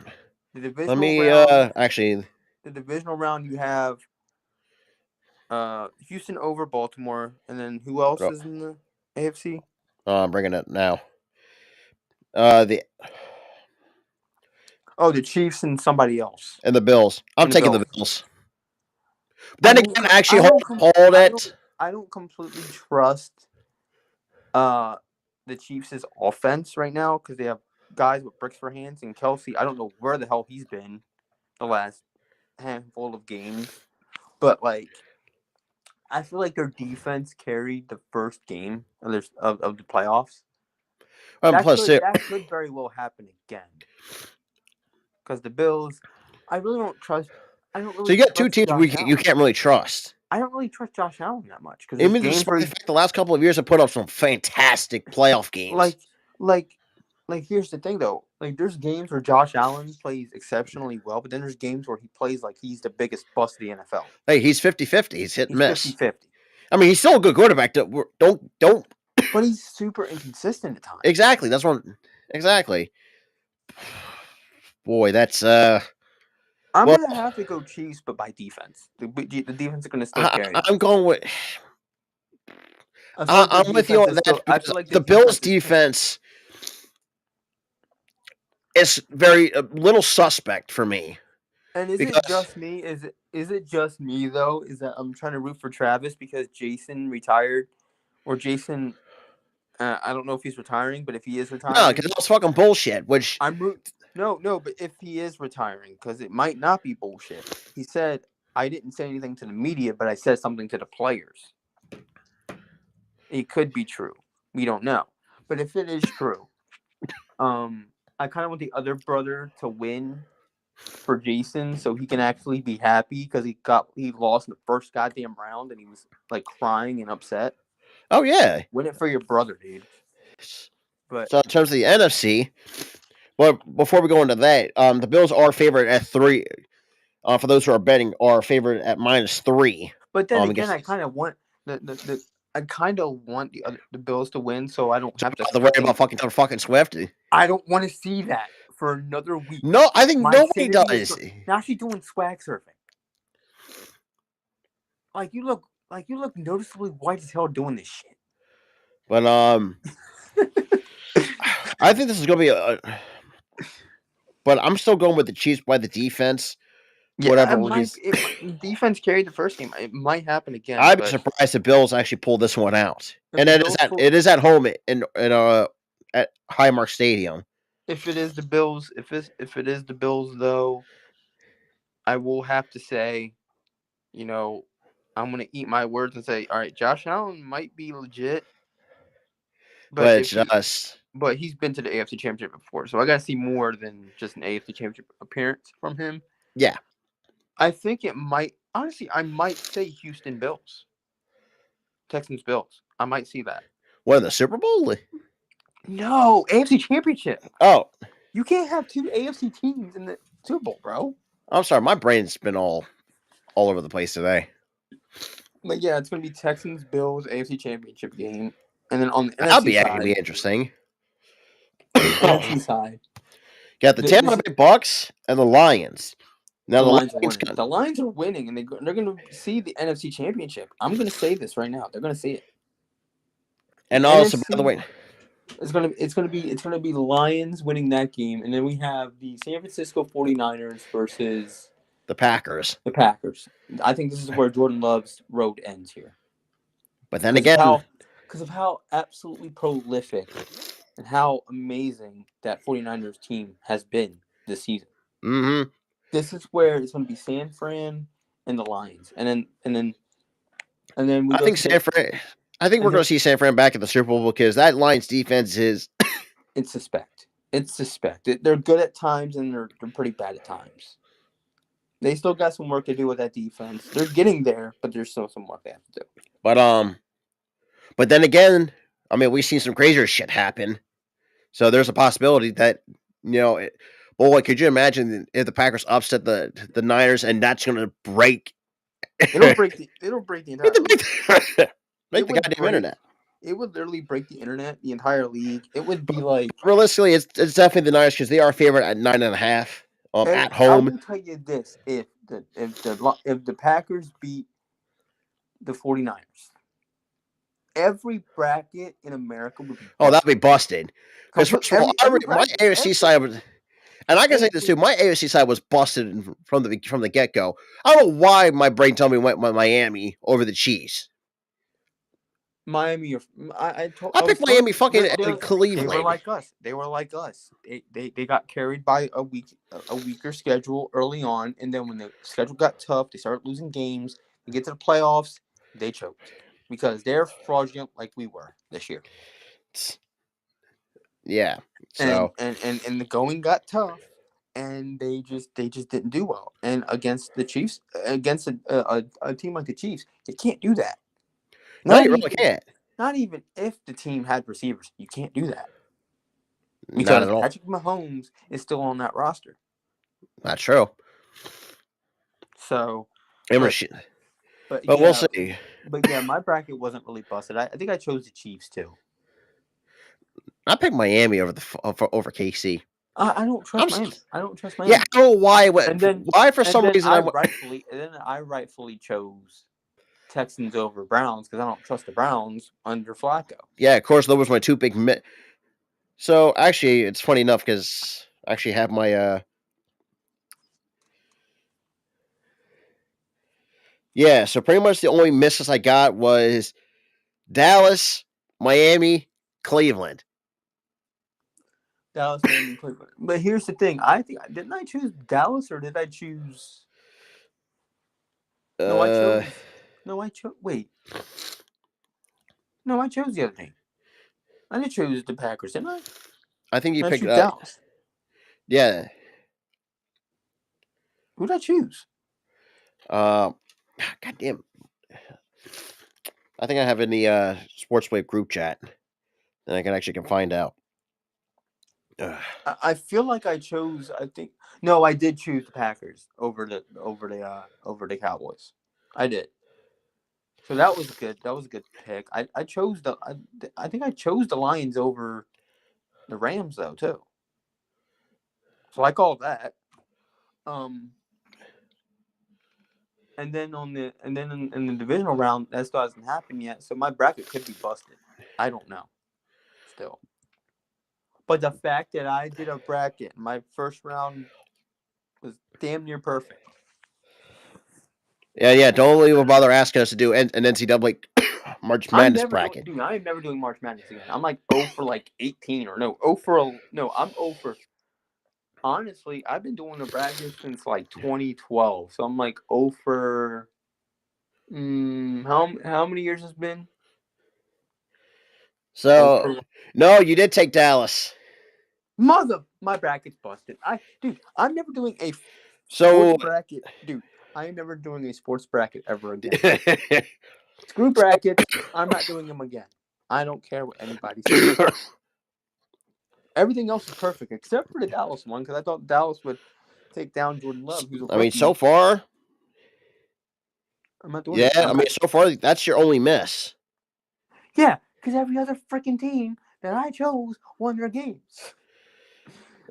the divisional Let me round, actually. The divisional round you have Houston over Baltimore, and then who else is in the AFC? I'm bringing it now. The Chiefs and somebody else. And the Bills. I'm taking the Bills. Then again, actually hold it. I don't completely trust the Chiefs' offense right now because they have guys with bricks for hands, and Kelsey, I don't know where the hell he's been the last handful of games, but I feel like their defense carried the first game of the playoffs. That could very well happen again because the Bills, I really don't trust. So you got two teams you can't really trust. I don't really trust Josh Allen that much because the last couple of years have put up some fantastic playoff games. Here's the thing though. There's games where Josh Allen plays exceptionally well, but then there's games where he plays like he's the biggest bust of the NFL. Hey, he's 50-50. He's hit and miss. 50-50. I mean, he's still a good quarterback. Don't. But he's super inconsistent at times. Exactly. That's what. Exactly. Boy, that's I'm gonna have to go Chiefs, but by defense. The defense is gonna still carry. I'm going with. I'm with you on that. I feel like the Bills' defense is very little suspect for me. And is it just me? Is it just me though? Is that I'm trying to root for Travis because Jason retired, or Jason? I don't know if he's retiring, but if he is retiring, no, because that's fucking bullshit. Which I'm root. No, but if he is retiring, because it might not be bullshit. He said, I didn't say anything to the media, but I said something to the players. It could be true. We don't know. But if it is true, I kind of want the other brother to win for Jason so he can actually be happy because he lost in the first goddamn round and he was crying and upset. Oh, yeah. Win it for your brother, dude. But so in terms of the NFC... Well, before we go into that, the Bills are favored at 3. For those who are betting, are favored at -3. But then again, I kind of want the Bills to win, so I don't have to worry about fucking Swift. I don't want to see that for another week. No, I think My nobody sanity is does. now she's doing swag surfing. You look noticeably white as hell doing this shit. But I think this is going to be but I'm still going with the Chiefs by the defense. Yeah, Whatever reason. defense carried the first game. It might happen again, I'd be but surprised if Bills actually pull this one out. if And the it is Bills at pull, it is at home at Highmark Stadium. if it is the Bills, if it is the Bills though, I will have to say, I'm gonna eat my words and say, all right, Josh Allen might be legit, but But it's just but he's been to the AFC Championship before, so I gotta see more than just an AFC Championship appearance from him. yeah. I think it might honestly. I might say Houston Bills, Texans Bills. I might see that. What in the Super Bowl? No, AFC Championship. Oh, You can't have two AFC teams in the Super Bowl, bro. I'm sorry. My brain's been all over the place today. But yeah, it's gonna be Texans Bills AFC Championship game, and then on the That'll NFC be actually be side, interesting. NFC side, Got the Tampa this, Bay Bucks and the Lions. Now the the Lions are Lions winning. The Lions are winning, and they're gonna see the NFC Championship. I'm gonna say this right now. They're gonna see it. and The also by NFC the way, it's gonna be the Lions winning that game, and then we have the San Francisco 49ers versus the Packers. the Packers. I think this is where Jordan Love's road ends here. But then again, Because of how absolutely prolific and how amazing that 49ers team has been this season. mm-hmm. This is where it's going to be San Fran and the Lions, and then we I go think to San Fran. I think we're going to see San Fran back at the Super Bowl because that Lions defense is. It's suspect. They're good at times and they're pretty bad at times. They still got some work to do with that defense. They're getting there, but there's still some work they have to do. But then again, I mean, we've seen some crazier shit happen. So there's a possibility that boy, could you imagine if the Packers upset the Niners and that's going to break? It'll break the entire league. Make the goddamn internet. It would literally break the internet, the entire league. It would be like realistically, it's definitely the Niners because they are favored at 9.5 at home. I will tell you this: if the Packers beat the 49ers, every bracket in America would be busted. Oh, that'd be busted. Because first of all, my AFC side was, and I can say this too, my AFC side was busted from the get go. I don't know why my brain told me went Miami over the Chiefs. Miami, I picked Miami fucking Cleveland. They were like us. They got carried by a weaker schedule early on, and then when the schedule got tough, they started losing games. They get to the playoffs, they choked because they're fraudulent like we were this year. Yeah. So and the going got tough, and they just didn't do well. And against the Chiefs, against a team like the Chiefs, you can't do that. No, you really can't. Not even if the team had receivers, you can't do that. Because not at all. Patrick Mahomes is still on that roster. Not true. So, but we'll see. But yeah, my bracket wasn't really busted. I think I chose the Chiefs too. I picked Miami over KC. I don't trust Miami. I don't trust Miami. Yeah, I don't know why. Why for some reason I rightfully chose Texans over Browns because I don't trust the Browns under Flacco. Yeah, of course, those were my two big. So actually, it's funny enough because I actually have my. Yeah, so pretty much the only misses I got was Dallas, Miami, Cleveland. Dallas, Miami, Cleveland. But here's the thing: didn't I choose Dallas or did I choose? No, I chose. Wait. No, I chose the other team. I didn't choose the Packers, didn't I? I think you picked Dallas. Yeah. Who did I choose? God damn. I think I have in the Sports Wave group chat, and I can find out. I feel like I chose. No, I did choose the Packers over the Cowboys. I did. So that was good. That was a good pick. I think I chose the Lions over the Rams though too. So I call that. And then in the divisional round, that still hasn't happened yet. So my bracket could be busted. I don't know. Still. But the fact that I did a bracket, my first round was damn near perfect. Yeah. Don't even bother asking us to do an NCAA March I'm Madness never bracket. doing, dude. I am never doing March Madness again. I'm like 0 for like 18 or no, 0 for no. I'm 0 for. Honestly, I've been doing the bracket since like 2012, so I'm like 0 for. How many years has it been? So no, you did take Dallas. My bracket's busted. I'm never doing a So sports bracket, dude. I am never doing a sports bracket ever again. Screw brackets. I'm not doing them again. I don't care what anybody says. Everything else is perfect except for the Dallas one because I thought Dallas would take down Jordan Love, who's a I mean, rookie. so far, I'm not doing yeah. it. I mean, so far, that's your only miss. Yeah, because every other freaking team that I chose won their games.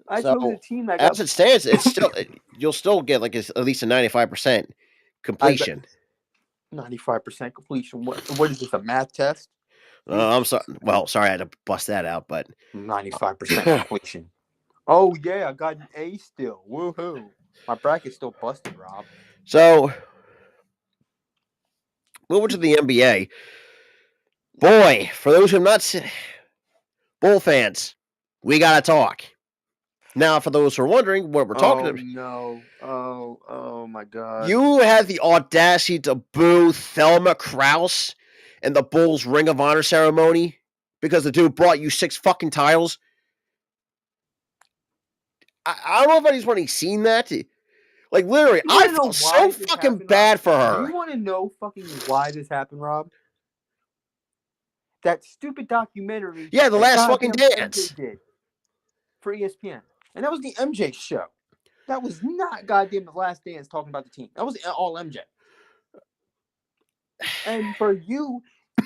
I chose a So team that as got. it stands, it's still you'll still get like at least a 95% I bet completion. 95% completion. What is this? A math test? I'm sorry. Well, sorry I had to bust that out, but 95% completion. Oh yeah, I got an A still. Woohoo! My bracket's still busted, Rob. so moving to the NBA. Boy, for those who have not seen Bull fans, we gotta talk. Now, for those who are wondering what we're talking Oh about, no! Oh my God! you had the audacity to boo Thelma Krause in the Bulls Ring of Honor ceremony because the dude brought you 6 fucking titles. I don't know if anybody's seen that. Like, literally, You want I to know felt so why this fucking happened, Rob? bad for Do you her. want to know fucking why this happened, Rob? That stupid documentary Yeah, the that last fucking goddamn MJ dance. did for ESPN, and that was the MJ show. That was not goddamn the Last Dance talking about the team. That was all MJ. And for you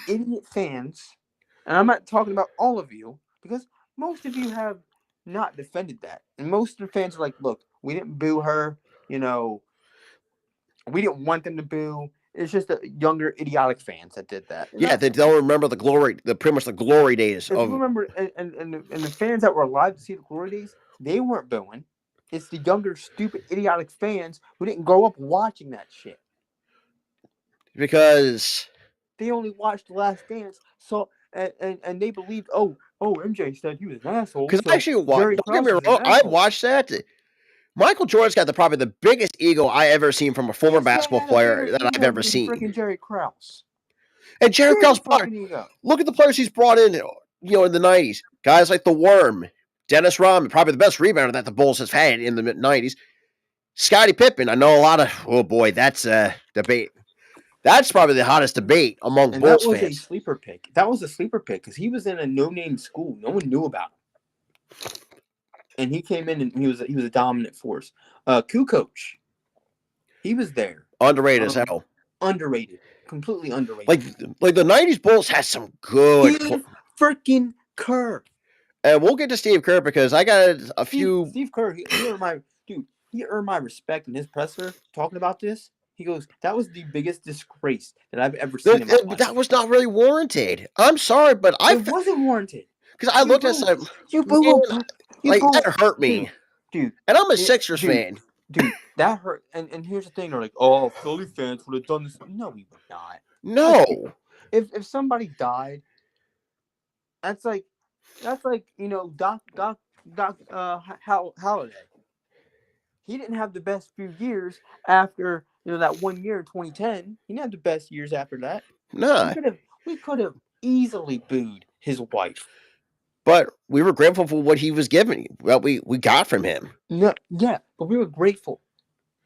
idiot fans, and I'm not talking about all of you, because most of you have not defended that. And most of the fans are like, look, we didn't boo her, we didn't want them to boo. It's just the younger idiotic fans that did that. Yeah, they don't remember pretty much the glory days If you of. remember, and the fans that were alive to see the glory days, they weren't booing. It's the younger, stupid, idiotic fans who didn't grow up watching that shit. Because They only watched The Last Dance, so and they believed, MJ said he was an asshole, I so actually Jerry don't get Krause me is an wrong, I asshole. watched that. Michael Jordan's got probably the biggest ego I ever seen from a former This guy basketball had a player bigger that I've ego ever than seen. freaking Jerry Krause. And Jerry Bigger Krause, fucking ego. look at the players he's brought in, in the 90s. Guys like the Worm, Dennis Rodman, probably the best rebounder that the Bulls has had in the 90s. Scottie Pippen, I know a lot of, oh boy, that's a debate. That's probably the hottest debate among And that Bulls was a fans. sleeper pick. That was a sleeper pick because he was in a no-name school. No one knew about him. And he came in and he was a dominant force. Kukoc, he was there. Underrated as hell. Underrated. Completely underrated. Like the 90s Bulls had some good Steve freaking Kerr. and we'll get to Steve Kerr because I got a few. Steve Kerr, he earned my dude. He earned my respect in his presser talking about this. He goes, "That was the biggest disgrace that I've ever seen in my life." That was not really warranted. I'm sorry, but It wasn't warranted. because I looked at some. You Man, boo, you like boo, that hurt me, dude. and I'm a Sixers fan. Dude, that hurt. And here's the thing: they're like, "Oh, Philly fans would have done this." No, we would not. No, If somebody died, that's like Doc Holiday. He didn't have the best few years after that 1 year in 2010. He didn't have the best years after that. nah. We could have easily booed his wife. But we were grateful for what he was giving. What we got from him. No, yeah, but we were grateful.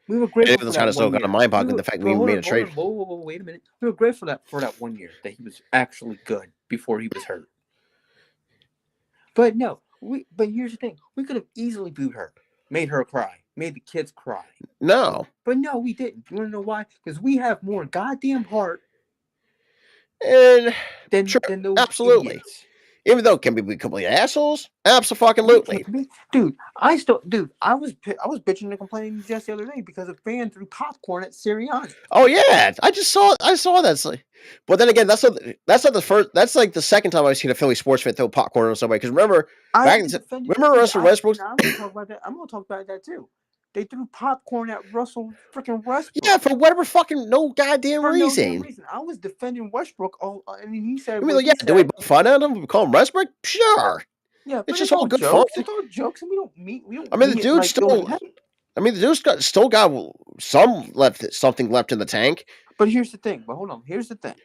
We were grateful for that 1 year. Kind of mind-boggling the fact we made a trade. Whoa, wait a minute. We were grateful for that 1 year that he was actually good before he was hurt. But no, but here's the thing: we could have easily booed her, made her cry, made the kids cry. No, but no, we didn't. You want to know why? Because we have more goddamn heart and than those absolutely. idiots. Even though can we be complete assholes? We Absolutely. can't be, dude. I was bitching and complaining just the other day because a fan threw popcorn at Sirianni. Oh yeah, I saw that. It's like, but then again, that's not the first. That's like the second time I've seen a Philly sports fan throw popcorn on somebody. Because remember remember Russell Westbrook? I'm gonna talk about that. I'm gonna talk about that too. They threw popcorn at Russell freaking Westbrook. Yeah, for whatever fucking no goddamn For no damn reason. reason. I was defending Westbrook. And he said, I mean, like, yeah, do we both fun at him? We call him Westbrook? Sure. Yeah, it's just all good jokes. fun. It's all jokes, and we don't meet. I mean, the dude still. I mean, the dude still got something left in the tank. But here's the thing. But hold on. Here's the thing.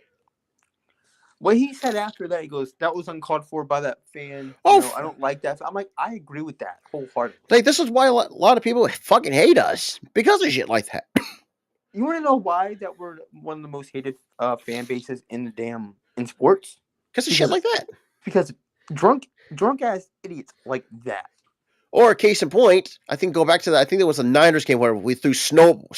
What he said after that, he goes, "That was uncalled for by that fan. I don't like that." I'm like, I agree with that wholeheartedly. Like, this is why a lot of people fucking hate us because of shit like that. You want to know why that we're one of the most hated fan bases in sports? Because of shit like that. Because drunk ass idiots like that. Or case in point, I think go back to that. I think there was a Niners game where we threw snow.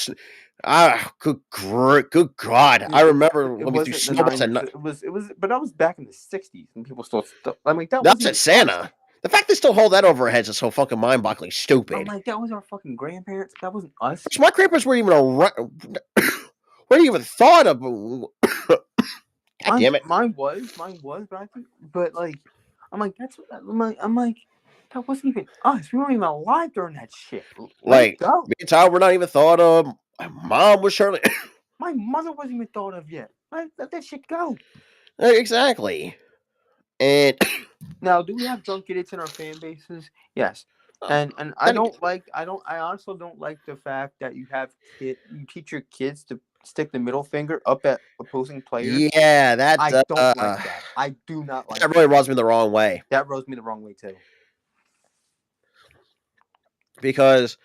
Good God! I remember when we threw snowballs. It was, but that was back in the '60s, and people still. I mean, that's at Santa. The fact they still hold that over our heads is so fucking mind-boggling stupid. I'm like, that was our fucking grandparents. That wasn't us. My grandparents weren't even around. Weren't even thought of. God damn it! Mine was, but I think, I'm like, I'm like, that wasn't even us. We weren't even alive during that shit. Like, me and Tyler were not even thought of. My mom was surely. My mother wasn't even thought of yet. Let that shit go. Exactly. And now, do we have drunk idiots in our fan bases? Yes. And I also don't like the fact that you teach your kids to stick the middle finger up at opposing players. Yeah, that I don't like that. I do not like that. Really rubs me the wrong way. That rubs me the wrong way too. Because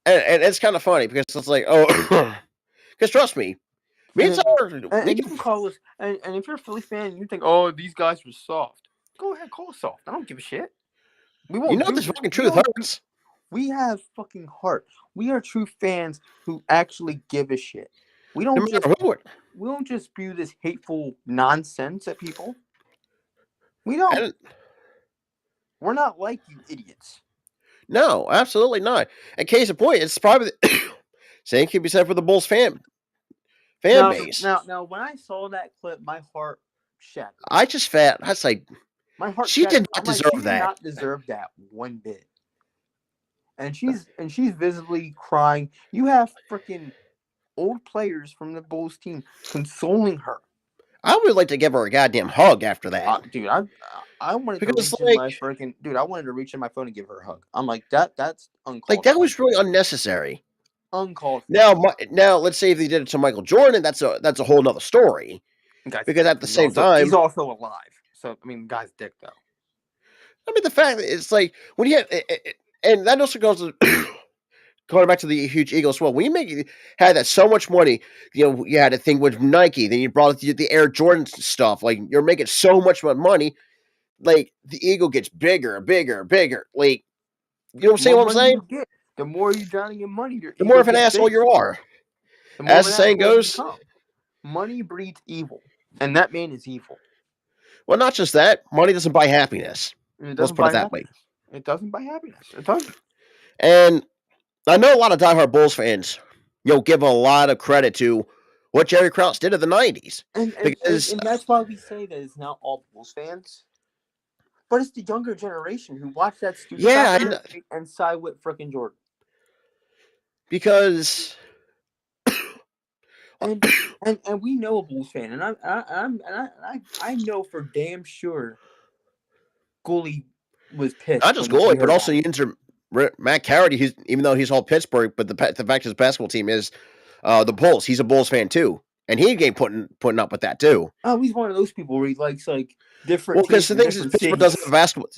and it's kind of funny because it's like, because trust me, you can call us, and if you're a Philly fan and you think, oh, these guys were soft, go ahead, call us soft. I don't give a shit. We won't. This fucking truth hurts. We have fucking heart. We are true fans who actually give a shit. We don't just spew this hateful nonsense at people. We don't. We're not like you idiots. No, absolutely not. And case in point, it's probably same can be said for the Bulls fan base. Now, when I saw that clip, my heart shattered. I was like, my heart. She did not deserve that. She did not deserve that one bit. And she's visibly crying. You have freaking old players from the Bulls team consoling her. I would like to give her a goddamn hug after that, dude. I wanted to reach in my freaking dude. I wanted to reach in my phone and give her a hug. I'm like, that's uncalled. Like, that was really unnecessary. Uncalled. Now, let's say if they did it to Michael Jordan, that's a whole nother story. Because at the same time, he's also alive. So I mean, guy's dick though. I mean, the fact that it's like when you have, and that also goes to going back to the huge ego as well. When you had that so much money, you had a thing with Nike, then you brought the Air Jordan stuff. Like, you're making so much money, like the ego gets bigger and bigger and bigger. Like, you know what I'm saying? The more you're drowning in money, the more of an asshole you are. As the saying goes, money breeds evil, and that man is evil. Well, not just that. Money doesn't buy happiness. Let's put it that way. It doesn't buy happiness. It doesn't. And I know a lot of diehard Bulls fans, give a lot of credit to what Jerry Krause did in the 90s. And that's why we say that it's not all Bulls fans. But it's the younger generation who watch that stupid and side with frickin' Jordan. Because and we know a Bulls fan, and I know for damn sure Goalie was pissed. Not just Goalie, but also you enter Matt Carity, even though he's all Pittsburgh, but the fact his basketball team is the Bulls. He's a Bulls fan too, and he ain't putting up with that too. Oh, he's one of those people where he likes different. Well, because the thing is, Pittsburgh doesn't have a basketball.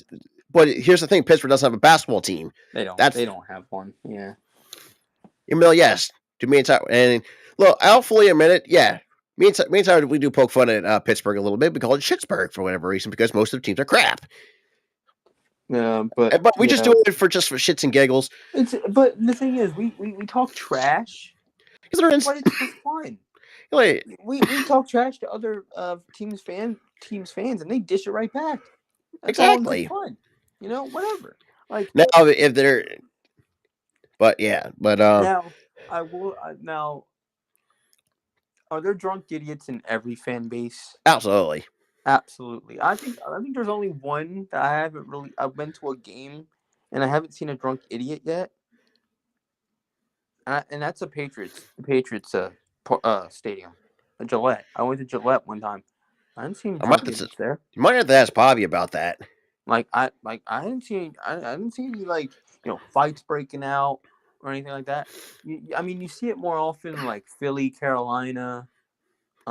But here's the thing: Pittsburgh doesn't have a basketball team. They don't. They don't have one. Yeah. Even though, yes, to me and Tyler, and look, I'll fully admit it. Yeah, me and Tyler, we do poke fun at Pittsburgh a little bit. We call it Shitsburg for whatever reason because most of the teams are crap. Yeah, but we just do it for shits and giggles. But the thing is, we talk trash. Because it's fun. Like, we talk trash to other teams fans, and they dish it right back. That's all in good exactly. fun. Whatever. Like Now, if they're, but yeah, but now, I will now. Are there drunk idiots in every fan base? absolutely. Absolutely. I think there's only one that I haven't really. I've been to a game, and I haven't seen a drunk idiot yet. And that's the Patriots stadium, Gillette. I went to Gillette one time. I didn't see any I might drunk have to, idiots there. you might have to ask Bobby about that. I didn't see any like fights breaking out or anything like that. I mean, you see it more often in, like Philly, Carolina,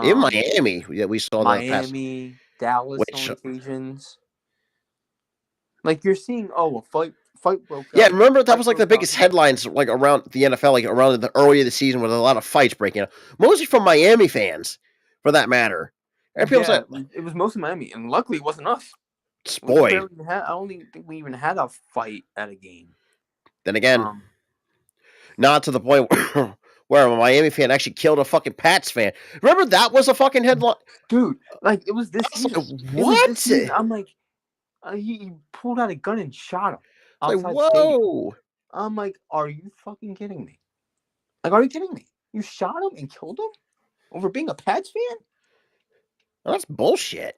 In um, Miami, yeah, we saw the past, Miami, Dallas which on occasions. Like you're seeing, a fight broke yeah, out. remember that Fight was like the broke out. biggest headlines like around the NFL, like around the early of the season, with a lot of fights breaking out, mostly from Miami fans, for that matter. And people Yeah, say, it was mostly Miami, and luckily it wasn't us. We "Boy." barely had. I don't even think we even had a fight at a game. Then again, Um, not to the point where a Miami fan actually killed a fucking Pats fan. Remember that was a fucking headline. dude, like it was I this was season. like, It was this "What?" season. It's I'm like, he pulled out a gun and shot him like, outside the stadium. "Whoa!" I'm like, are you fucking kidding me? Like, are you kidding me? You shot him and killed him over being a Pats fan? That's bullshit.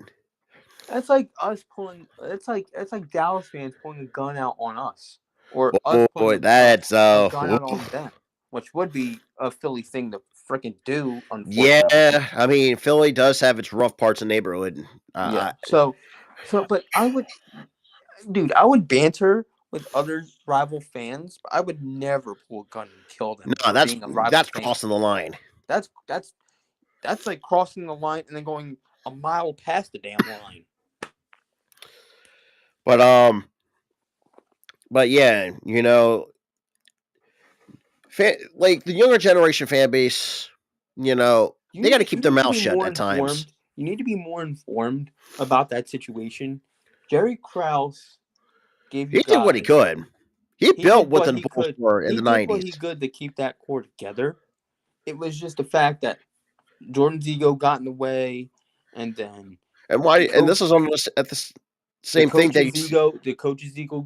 That's like us pulling. It's like Dallas fans pulling a gun out on us, or us pulling Boy, that's a gun out on them, which would be a Philly thing to freaking do. Unfortunately, yeah. I mean, Philly does have its rough parts in the neighborhood. yeah. But I would banter with other rival fans, but I would never pull a gun and kill them No, for being a rival that's fan. crossing the line. That's like crossing the line and then going a mile past the damn line. But yeah, like the younger generation fan base, they got to You keep their need to mouth be shut more at times. informed. You need to be more informed about that situation. Jerry Krause gave you He did what he guys. could. He He built did what what the he Bulls could. were in He the did what 90s. he could to keep that core together. It was just the fact that Jordan's ego got in the way, and then And why? the And coach, this is almost at the same thing that you see. the coach's ego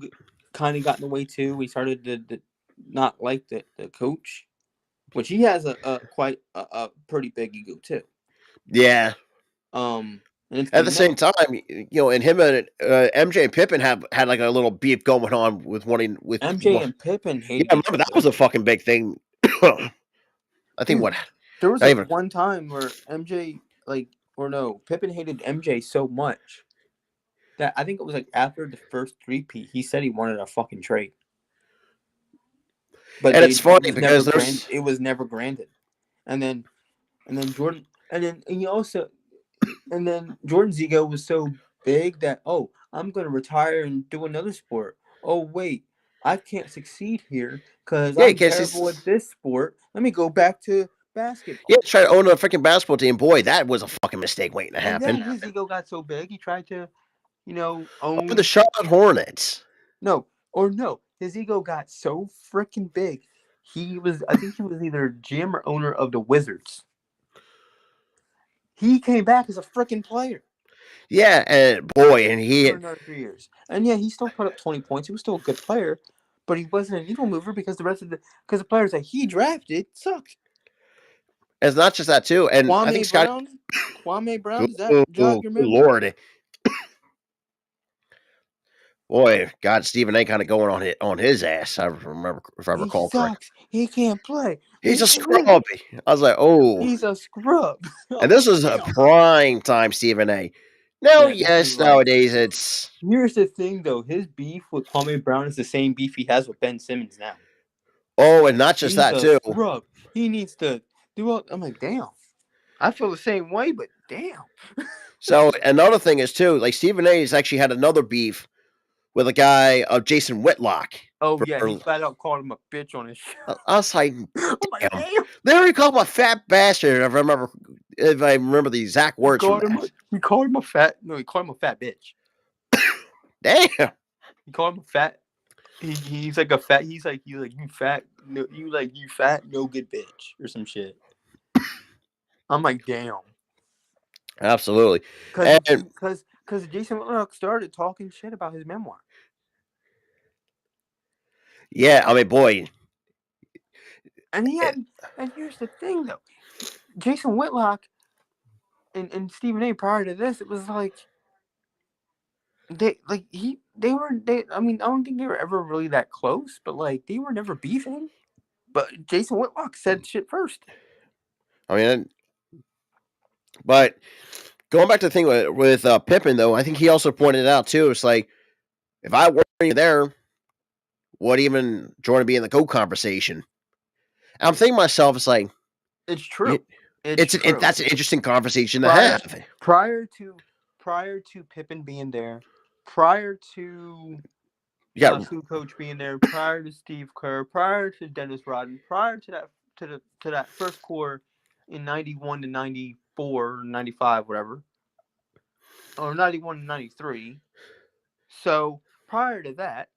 kind of got in the way too. He started to not like the coach, which he has a quite a pretty big ego too. Yeah. And it's At the getting same now. time, and him and MJ and Pippen have had like a little beef going on with wanting with. MJ and Pippen Yeah, hated I each remember that other. was a fucking big thing. I think Dude, what there was not like even one time where Pippen hated MJ so much that I think it was like after the first three-peat, he said he wanted a fucking trade. But and it's it funny was never because granted. there's It was never granted. And then Jordan and then Jordan's ego was so big that I'm gonna retire and do another sport. Oh wait, I can't succeed here because yeah, I'm because terrible at he's this sport. Let me go back to yeah basketball. trying to own a freaking basketball team. Boy, that was a fucking mistake waiting to And happen. then his ego got so big he tried to, Or the own Charlotte Hornets. no. His ego got so freaking big. I think he was either GM or owner of the Wizards. He came back as a freaking player Yeah, and boy, and for another 3 years. And yeah, he still put up 20 points. He was still a good player, but he wasn't a needle mover because the players that he drafted sucked. it's not just that too. And I think Scotty. Kwame Brown, Ooh, does that jog your good memory? Lord, boy, God, Stephen A. kind of going on his ass. I remember if I He recall correctly. sucks. He can't play. He's a scrub. I was like, oh, He's a scrub. and I'm this like, is a damn. prime time Stephen A. Now, Yeah, this is yes, like. nowadays it's Here's the thing, though. His beef with Kwame Brown is the same beef he has with Ben Simmons now. and not just He's that a too. scrub. He needs to do all. I'm like, damn. I feel the same way, but damn. So another thing is too, like Stephen A. has actually had another beef with a guy of Jason Whitlock. Oh yeah, he flat out called him a bitch on his show. I was like, I'm like, damn. damn. They already called him a fat bastard. If I remember the exact He words from called him. that. He called him a fat. No, he called him a fat bitch. Damn. He called him a fat. He's like a fat. He's like you fat. No, you fat no good bitch or some shit. I'm like, damn. Absolutely. Because And Jason Whitlock started talking shit about his memoir. yeah, I mean, boy. And and here's the thing though. Jason Whitlock and Stephen A. prior to this, it was like they I mean, I don't think they were ever really that close, but like they were never beefing. But Jason Whitlock said shit first. I mean, but going back to the thing with Pippen, though, I think he also pointed out too. It's like if I weren't there, would even Jordan be in the GOAT conversation? And I'm thinking to myself, it's like It's true. It's true. that's an interesting conversation to prior have. prior to prior to Pippen being there, prior to You got Kukoc being there, prior to Steve Kerr, prior to Dennis Rodman, prior to that first core in 91 to 94, 95, whatever, or 91 to 93. So prior to that,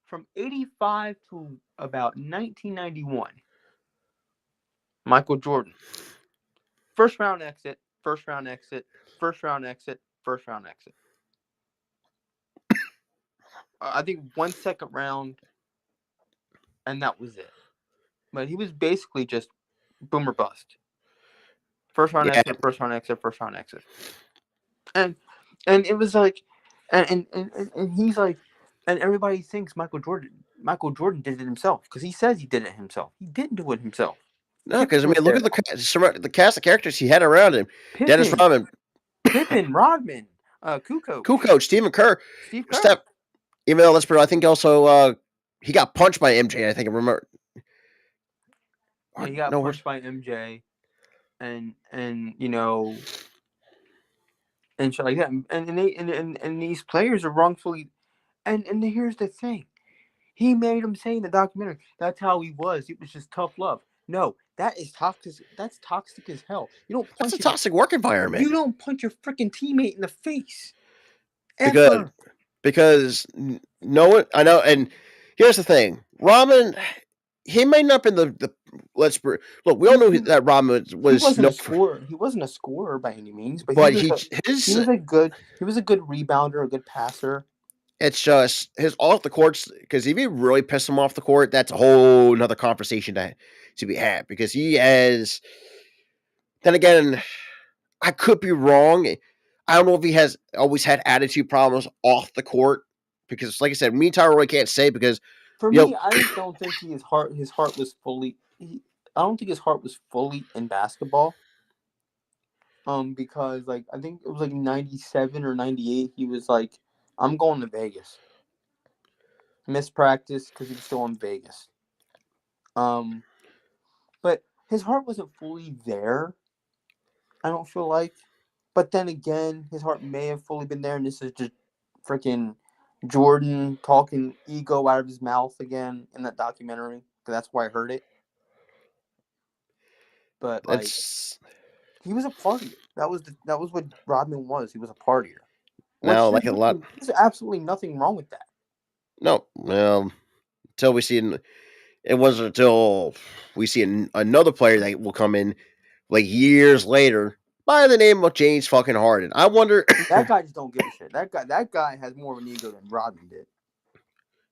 from 85 to about 1991, Michael Jordan, first round exit, first round exit, first round exit, first round exit. I think 1 second round, and that was it. But he was basically just boomer bust. First round yeah, exit, first round exit, first round exit. And it was like, and he's like, and everybody thinks Michael Jordan did it himself because he says he did it himself. He didn't do it himself. no, Pippen because I was mean, look there. at the cast of characters he had around him: Dennis Rodman, Pippen, Rodman, Kukoc, Kukoc, Stephen Kerr, Steve Kerr. Steph. Even though let's put, I think also he got punched by MJ. I think I remember. Yeah, he got No, punched by MJ, and you know, and shit like that. And these players are wrongfully. And here's the thing. He made him say in the documentary, that's how he was. It was just tough love. No, that is toxic. That's toxic as hell. that's a toxic work environment. You don't punch your freaking teammate in the face. Because Ever. no one, I know, and here's the thing: Ramen, he may not have been the let's look. We all know that Ramen was he wasn't no, a scorer. He wasn't a scorer by any means, but but he was a good rebounder, a good passer. it's just his off the courts, because if you really piss him off the court, that's a whole another conversation to be had, because he has. Then again, I could be wrong. I don't know if he has always had attitude problems off the court, because, like I said, me and Tyler Roy can't say, because For you me, know, I just don't think his heart was fully. I don't think his heart was fully in basketball. Because like I think it was like 97 or 98. He was like, "I'm going to Vegas." Missed practice because he was still in Vegas. But his heart wasn't fully there. I don't feel like. But then again, his heart may have fully been there, and this is just freaking Jordan talking ego out of his mouth again in that documentary. Because that's why I heard it. But like, it's he was a partier. That was what Rodman was. He was a partier. now Which like a lot. there's absolutely nothing wrong with that. No, well, until we see it wasn't until we see another player that will come in like years later by the name of James fucking Harden. I wonder. That guy just don't give a shit. That guy has more of an ego than Rodman did.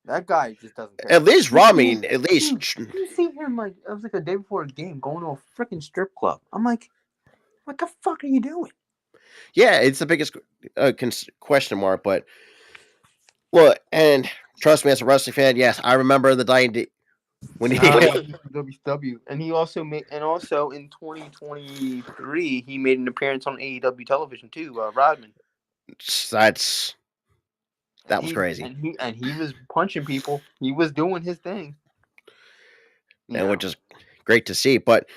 That guy just doesn't care. At least Rodman, at least. Dude, you see him like it was like a day before a game going to a freaking strip club. I'm like, what the fuck are you doing? Yeah, it's the biggest question mark. But look, and trust me, as a wrestling fan, yes, I remember the dying day when he. WCW, and he also made, and also in 2023 he made an appearance on AEW television too. Rodman. That was crazy, and he was punching people. He was doing his thing. and which is great to see. But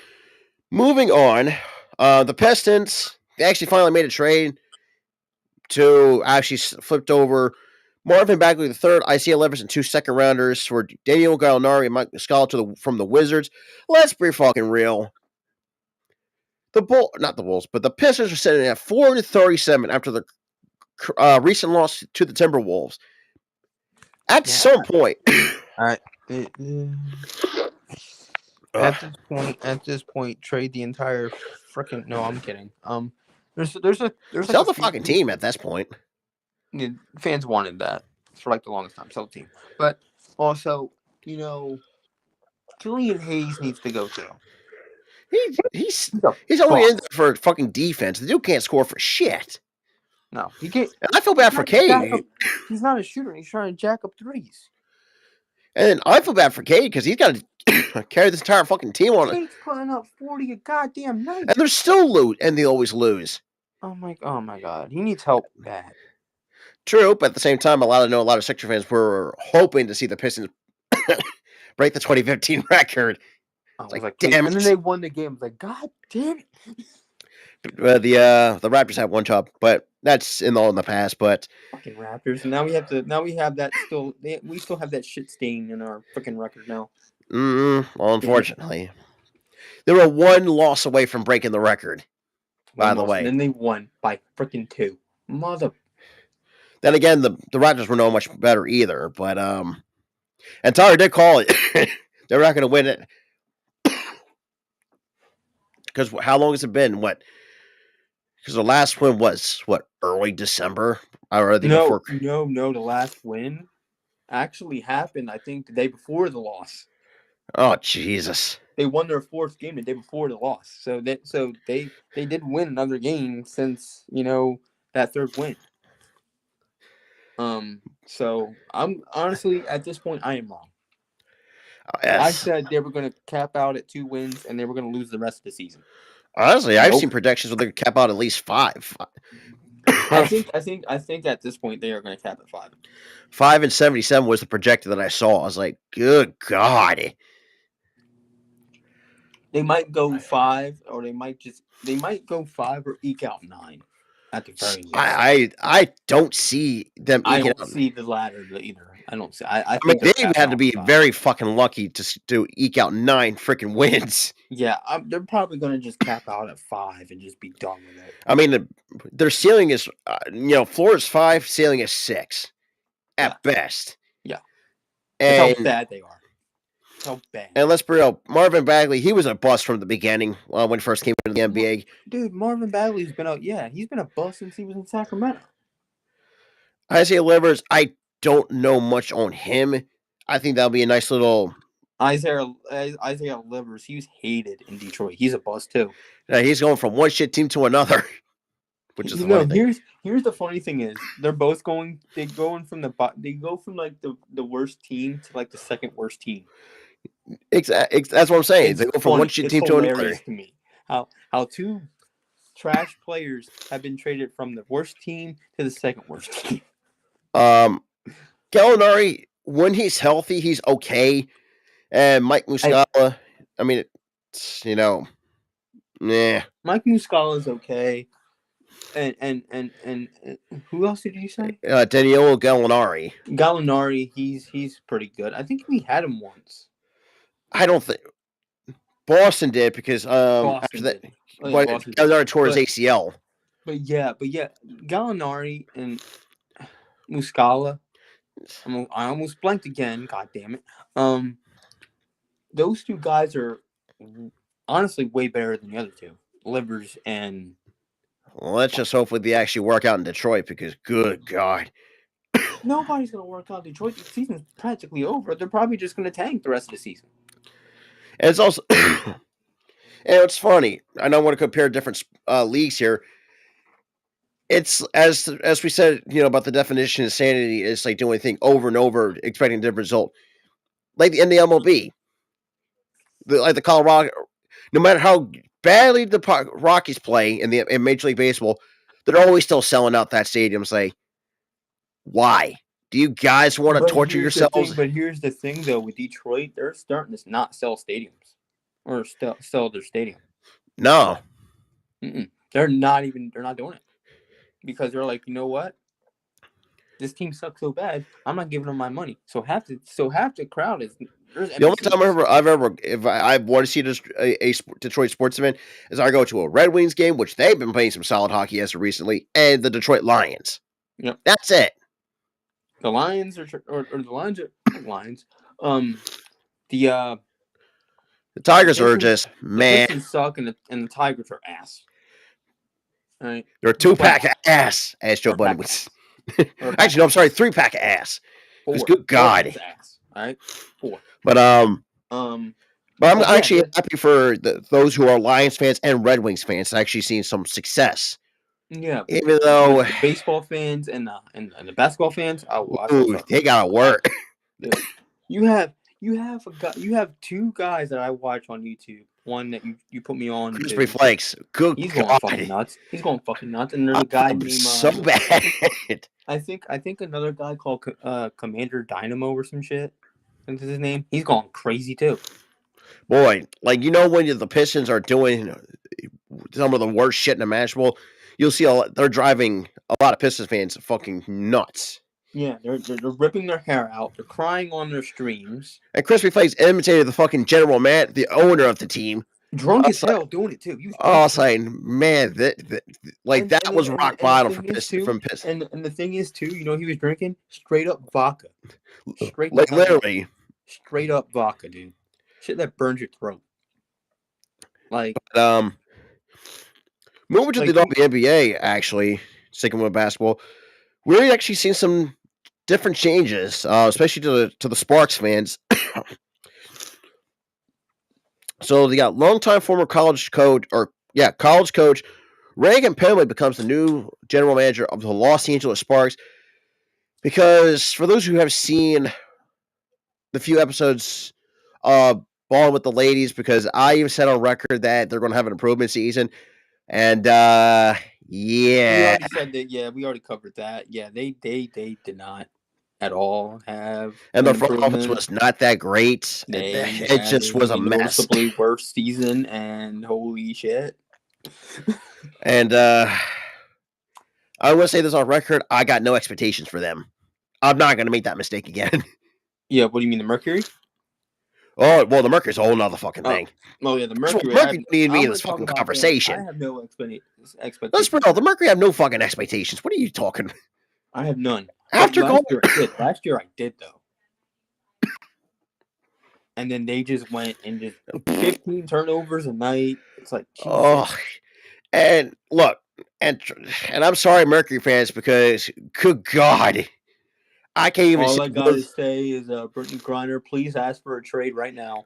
moving on, the Pistons, they actually finally made a trade to actually flipped over Marvin Bagley III, Isaiah Levis, and 2 second rounders for Daniel Gallinari and Mike Muscala from the Wizards. Let's be fucking real. Not the Bulls, but the Pistons are sitting at 4-37 after the recent loss to the Timberwolves. At some point, At Ugh. this point, trade the entire freaking. No, I'm kidding. There's like Sell a the few fucking team at this point. fans wanted that for like the longest time. Sell the team, but also Julian Hayes needs to go too. He's He's a he's only in boss. there for fucking defense. The dude can't score for shit. No, he can't. And I feel He's bad for trying to jack Cade. up. He's not a shooter. He's trying to jack up threes. And I feel bad for Cade because he's got to carry this entire fucking team on it. Cade's putting up 40 a goddamn night. And they're still lose, and they always lose. Oh my god. He needs help bad. True, but at the same time, a lot of Sixer fans were hoping to see the Pistons break the 2015 record. I It's was like, like, damn and then it. they won the game. I was like, God damn it. The Raptors had one job, but that's in the past. But Fucking Raptors. And now we have that still. We still have that shit stain in our freaking record now. well, unfortunately, they were one loss away from breaking the record. By the way, and then they won by freaking 2. Mother. Then again, the Raptors were no much better either. But and Tyler did call it. They're not going to win it because how long has it been? What? Because the last win was early December or before. No. The last win actually happened. I think the day before the loss. Oh Jesus! They won their 4th game the day before the loss. So they did win another game since that 3rd win. So I'm honestly at this point I am wrong. Yes. I said they were going to cap out at 2 wins and they were going to lose the rest of the season. Honestly, I've seen projections where they cap out at least 5. I think at this point they are going to cap at 5. 5-77 was the projected that I saw. I was like, good God. They might go 5, or they might go 5 or eke out 9 at the very least. I don't see them. I don't see the latter either. I don't see. I mean, think they had to be 5. very fucking lucky to eke out 9 freaking wins. Yeah, they're probably going to just cap out at 5 and just be done with it. I mean, their ceiling is, floor is 5, ceiling is 6 at best. Yeah, and that's how bad they are. So bad. And let's be real, Marvin Bagley, he was a bust from the beginning when he first came into the NBA. Dude, Marvin Bagley's been he's been a bust since he was in Sacramento. Isaiah Livers, I don't know much on him. I think that'll be a nice little Isaiah Livers. He was hated in Detroit. He's a bust too. He's going from one shit team to another, which is the funny thing. Here's the funny thing is they're both going. They go from like the worst team to like the second worst team. Exactly. That's what I'm saying. They go from one shit team to another. To me, how 2 trash players have been traded from the worst team to the second worst team. Gallinari, when he's healthy, he's okay. And Mike Muscala, I mean, it's, nah. Mike Muscala is okay. And who else did you say? Danilo Gallinari. Gallinari, he's pretty good. I think we had him once. I don't think Boston did because after that, Gallinari tore his ACL. But yeah, Gallinari and Muscala. I almost blanked again. God damn it. Those 2 guys are honestly way better than the other 2, Livers and. Well, let's just hope they actually work out in Detroit because, good God. Nobody's going to work out in Detroit. The season's practically over. They're probably just going to tank the rest of the season. And it's also, and it's funny. I don't want to compare different leagues here. It's as we said, about the definition of sanity. It's like doing anything over and over, expecting a different result. Like in the MLB, like the Colorado, no matter how badly the Rockies play in Major League Baseball, they're always still selling out that stadium. Say, why? Do you guys want to torture yourselves? But here's the thing, though, with Detroit, they're starting to not sell stadiums or sell their stadium. No, they're not doing it because they're like, you know what? This team sucks so bad. I'm not giving them my money. So half the crowd is. The only time I've want to see a Detroit sports event is I go to a Red Wings game, which they've been playing some solid hockey as of recently, and the Detroit Lions. Yep, that's it. The Lions or the Lions. The The Tigers are Pistons, just, the man, Pistons suck, and the Tigers are ass. All right, they're a no 2-pack of playoffs. ass, as Joe Or a Budden pack would of say. ass. Or a pack Actually, of no, I'm sorry, ass. 3-pack of ass. Because good Four God. packs of ass. All right, 4. But Um, I'm but yeah, actually happy for those who are Lions fans and Red Wings fans actually seeing some success. yeah. But Even though the baseball fans and the basketball fans, I feel sorry. they gotta work. Dude, you have you have 2 guys that I watch on YouTube. One that you put me on Crispy to. Flakes. Good He's going fucking God. nuts. He's going fucking nuts. And there's a guy I'm named so bad. I think another guy called Commander Dynamo or some shit. That's his name. He's going crazy too. Boy, like, when the Pistons are doing some of the worst shit in imaginable, you'll see they're driving a lot of Pistons fans fucking nuts. Yeah, they're ripping their hair out. They're crying on their streams. And Crispy Flakes imitated the fucking general man, the owner of the team. Drunk as hell doing it too. He was I drunk. was saying, man, that was rock bottom for Pistons. And the thing is too, he was drinking straight up vodka. Straight the Like, hell up. literally. Straight up vodka, dude. Shit that burns your throat. Like, moving to the WNBA, actually, sticking with basketball, we're actually seeing some different changes, especially to the Sparks fans. So they got longtime former college coach Reagan Penley becomes the new general manager of the Los Angeles Sparks. Because for those who have seen the few episodes Balling with the Ladies, because I even said on record that they're going to have an improvement season. And yeah. We already said that. Yeah, we already covered that. Yeah, they did not at all have And an the front office was not that great. It just was a mess. Noticeably worse season, and holy shit. And I want to say this on record, I got no expectations for them. I'm not going to make that mistake again. Yeah, what do you mean, the Mercury? Oh, well, the Mercury's a whole nother fucking thing. Oh yeah, the Mercury. Mercury need to be in this fucking conversation. I have no expectations. Let's be real, the Mercury have no fucking expectations. What are you talking? I have none. After last year I did though. And then they just went and just 15 turnovers a night. It's like, Jesus. Oh, and look, and I'm sorry, Mercury fans, because good God, I can't even. All I gotta say is, Brittany Griner, please ask for a trade right now.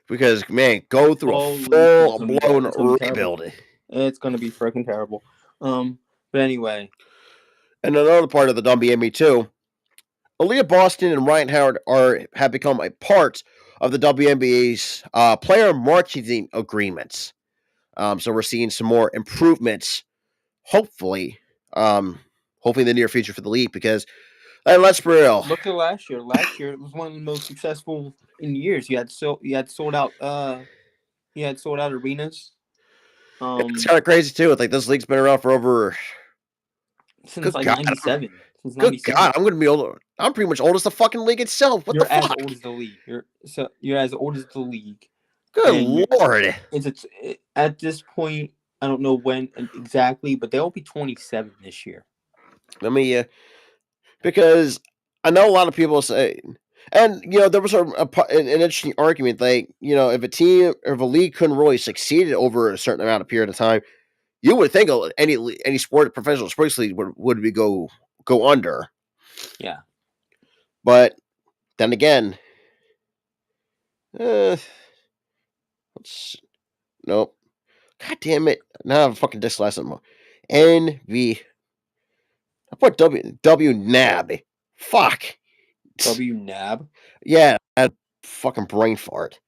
Because man, go through a full blown rebuild. It's gonna be freaking terrible. But anyway, and another part of the WNBA too. Aaliyah Boston and Ryan Howard have become a part of the WNBA's player marketing agreements. So we're seeing some more improvements, hopefully in the near future for the league. Because let's be real. Look at last year. Last year it was one of the most successful in years. You had sold out arenas. It's kind of crazy too. It's like this league's been around for over since like 97. Since 97. Good God, I'm gonna be older. I'm pretty much old as the fucking league itself. What the fuck? You're as old as the league. You're as old as the league. Good Lord. At this point, I don't know when exactly, but they'll be 27 this year. Let me, because I know a lot of people say, and there was an interesting argument, like if a team or if a league couldn't really succeed over a certain amount of period of time, you would think any sport, professional sports league would be go under. Yeah, but then again, nope. God damn it! Now I'm fucking dyslexic. NV. I put W NAB. Fuck. W NAB. Yeah, fucking brain fart.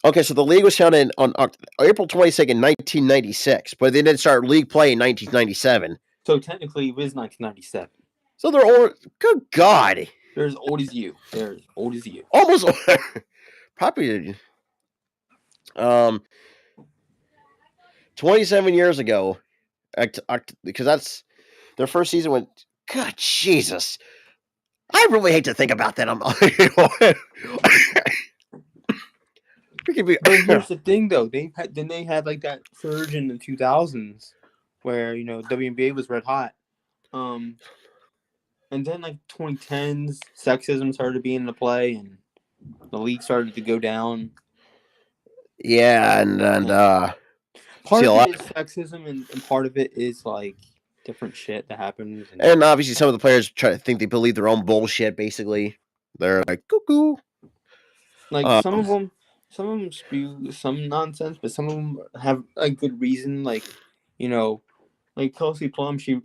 Okay, so the league was founded on April 22nd, 1996, but they didn't start league play in 1997. So technically, it was 1997. So they're old. Good God. They're as old as you. They're as old as you. Almost. Probably. 27 years ago, because that's their first season went. God, Jesus. I really hate to think about that. But here's the thing, though. They had like that surge in the 2000s, where WNBA was red hot. And then like 2010s, sexism started to be into play, and the league started to go down. Yeah, and Part see a of lot, it is sexism, and part of it is like different shit that happens. and obviously some of the players try to think they believe their own bullshit. Basically, they're like cuckoo. Like Um, some of them spew some nonsense, but some of them have a good reason. Like, you know, like Kelsey Plum, she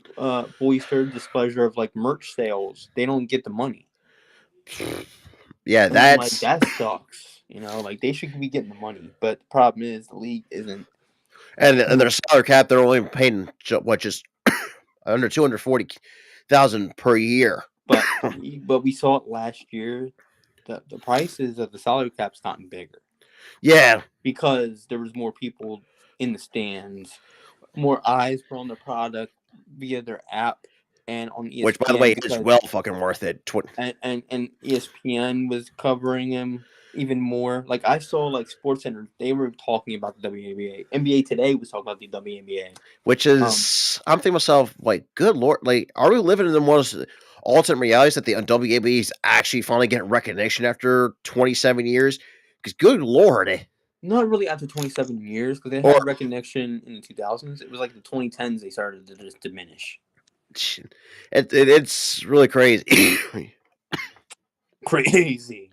voiced her displeasure of like merch sales. They don't get the money, yeah, and I'm like, that's that sucks. You know, like they should be getting the money, but the problem is the league isn't. and their salary cap. They're only paying just under 240,000 per year. But we saw it last year. The prices of the salary cap's gotten bigger Yeah, because there was more people in the stands, more eyes were on the product via their app and on which by the way ESPN is because well fucking worth it. and ESPN was covering him even more. Like I saw like Sports Center, they were talking about the WNBA. NBA Today was talking about the WNBA. Which Um, is, I'm thinking to myself, like, good lord, like, are we living in the most alternate realities that the WNBA is actually finally getting recognition after 27 years? Because good lord, Not really after 27 years because they or had recognition in the 2000s. It was like the 2010s they started to just diminish. it's really crazy. Crazy.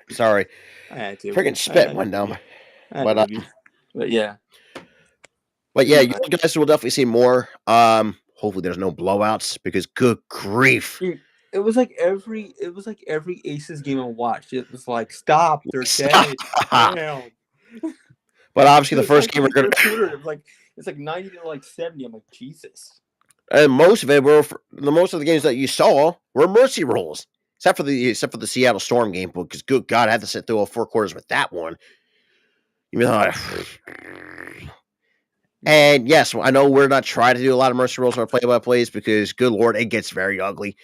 Sorry, I had to. freaking I spit had went to leave down. you. I had to But leave you. But yeah. yeah, Mm, you guys will definitely see more. Hopefully there's no blowouts because good grief. Dude, it was like every Aces game I watched. It was like, stop, they're Stop. dead. Damn. But obviously the Dude, first like game we're their gonna, Twitter, it's like 90 to like 70. I'm like, Jesus. and most of it were the most of the games that you saw were mercy rolls, except for the Seattle Storm game. Because good God, I had to sit through all 4 quarters with that one. You know, and yes, I know we're not trying to do a lot of mercy rolls in our play-by-plays because good Lord, it gets very ugly.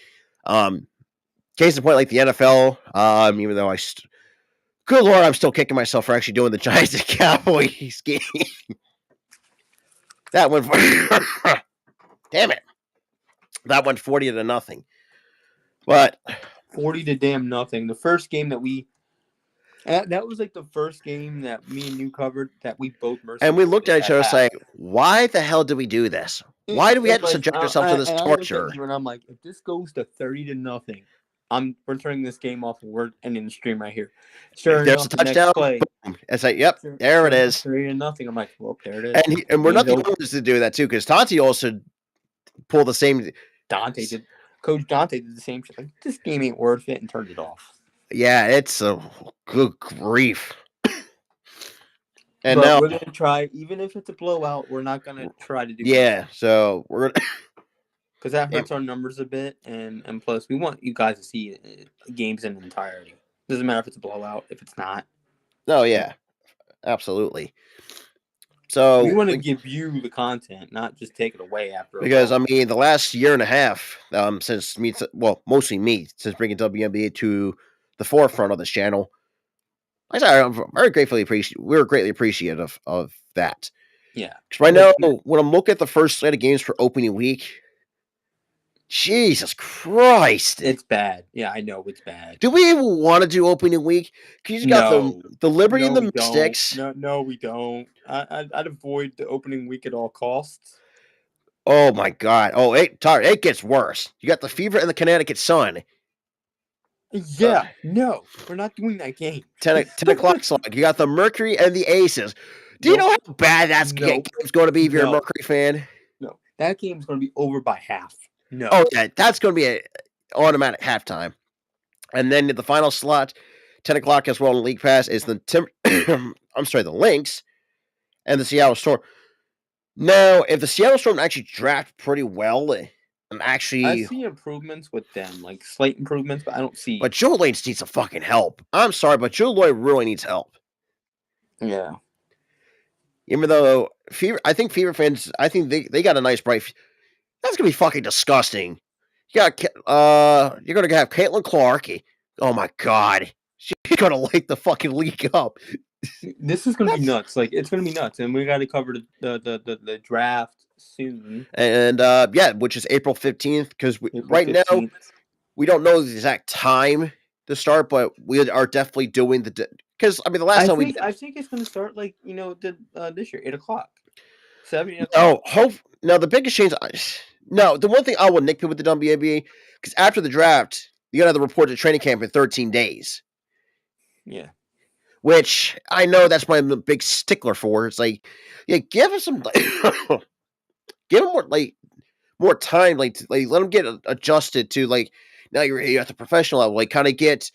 Case in point, like the NFL, even though good Lord, I'm still kicking myself for actually doing the Giants and Cowboys game. That went, damn it, that went 40-0. But 40 to damn nothing. The first game that was like the first game that me and you covered that we both mercy and we rolled looked at each at other half. saying, "Why the hell did we do this? Why do we have to Like subject ourselves to this I looked at torture?" you and I'm like, if this goes to 30 to nothing, we're turning this game off and we're ending the stream right here. If Sure there's enough, a the next touchdown, play, boom. It's like, yep, there it sure enough, is. 30 to nothing. I'm like, well, there it is. And we're not Game's the over. only ones to do that too, because Tanti also pulled the same. Coach Dante did the same shit. Like, this game ain't worth it, and turned it off. Yeah, it's a good grief. And But now, we're gonna try, even if it's a blowout, we're not gonna try to do yeah, so we're gonna. because that hurts our numbers a bit, and plus we want you guys to see games in entirety. Doesn't matter if it's a blowout, if it's not. No, yeah, absolutely. So We want to give you the content, not just take it away after. because I mean, the last year and a half, since me, well, mostly me, since bringing WNBA to the forefront of this channel, I'm very gratefully appreciative. We're greatly appreciative of that. Yeah. Because right now, when I'm looking at the first slate of games for opening week, Jesus Christ, It's bad. Yeah, I know it's bad. do we even want to do opening week? Because you got the Liberty and the Mystics. No, we don't. I'd avoid the opening week at all costs. Oh my God! Oh, it gets worse. You got the Fever and the Connecticut Sun. Yeah, no, we're not doing that game. 10 o'clock slot. You got the Mercury and the Aces. Do you know how bad game's going to be if you're a Mercury fan? No, that game's going to be over by half. No. Oh yeah, that's going to be an automatic halftime. And then the final slot, 10 o'clock as well on League Pass, is the the Lynx and the Seattle Storm. Now, if the Seattle Storm actually draft pretty well and actually, I see improvements with them, like slight improvements, but I don't see. But Joe Lane needs some fucking help. I'm sorry, but Joe Lloyd really needs help. Yeah. Even though I think Fever fans, I think they got a nice bright. That's gonna be fucking disgusting. You're gonna have Caitlin Clark. Oh my God, she's gonna light the fucking league up. This is gonna be nuts. Like it's gonna be nuts, and we got to cover the draft soon. And which is April 15th. Because right 15th. now we don't know the exact time to start, but we are definitely doing because I mean the last time we did. I think it's gonna start like this year 8 o'clock, 7 8 o'clock. No, no, the biggest change. No, the one thing I will nitpick with the WNBA because after the draft, you gotta have the report to training camp in 13 days. Yeah. Which I know that's what I'm a big stickler for. It's like, yeah, give us some, give them more time, let them get adjusted to now you're at the professional level, kind of get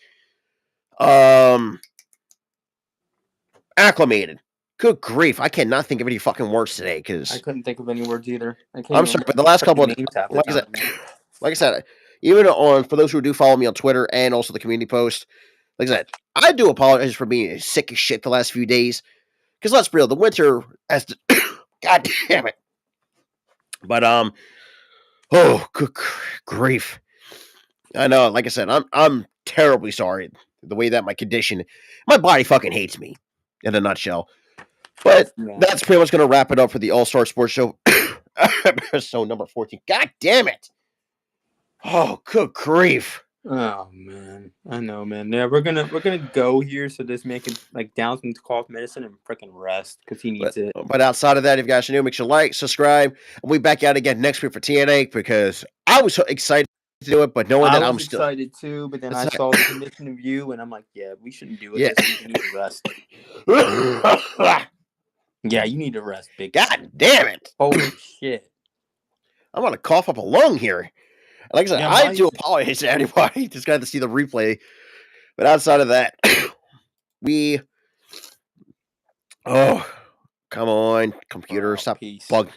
acclimated. Good grief, I cannot think of any fucking words today because I couldn't think of any words either. I'm sorry, but the last couple of names half the like I time. said, like I said, even for those who do follow me on Twitter and also the community post, like I said, I do apologize for being sick as shit the last few days. Because let's be real, the winter has to. God damn it. But oh, good grief! I know. Like I said, I'm terribly sorry the way that my body fucking hates me. In a nutshell. But that's pretty much going to wrap it up for the All Star Sports Show episode number 14. God damn it! Oh, good grief! Oh man, I know, man. Yeah, we're gonna go here, so this make it down some cough medicine and freaking rest because he needs it. But outside of that, if you guys are new, make sure to like, subscribe, and we'll be back out again next week for TNA because I was so excited to do it, but knowing that I'm still excited too. But then I saw the condition of you, and I'm like, yeah, we shouldn't do it. Yeah. This week. We need to rest. Yeah, you need to rest, big. God damn it! Holy shit! I'm gonna cough up a lung here. Like I said, Yeah, I do apologize to anybody. Just got to see the replay. But outside of that, oh, come on, computer, stop peace. bug.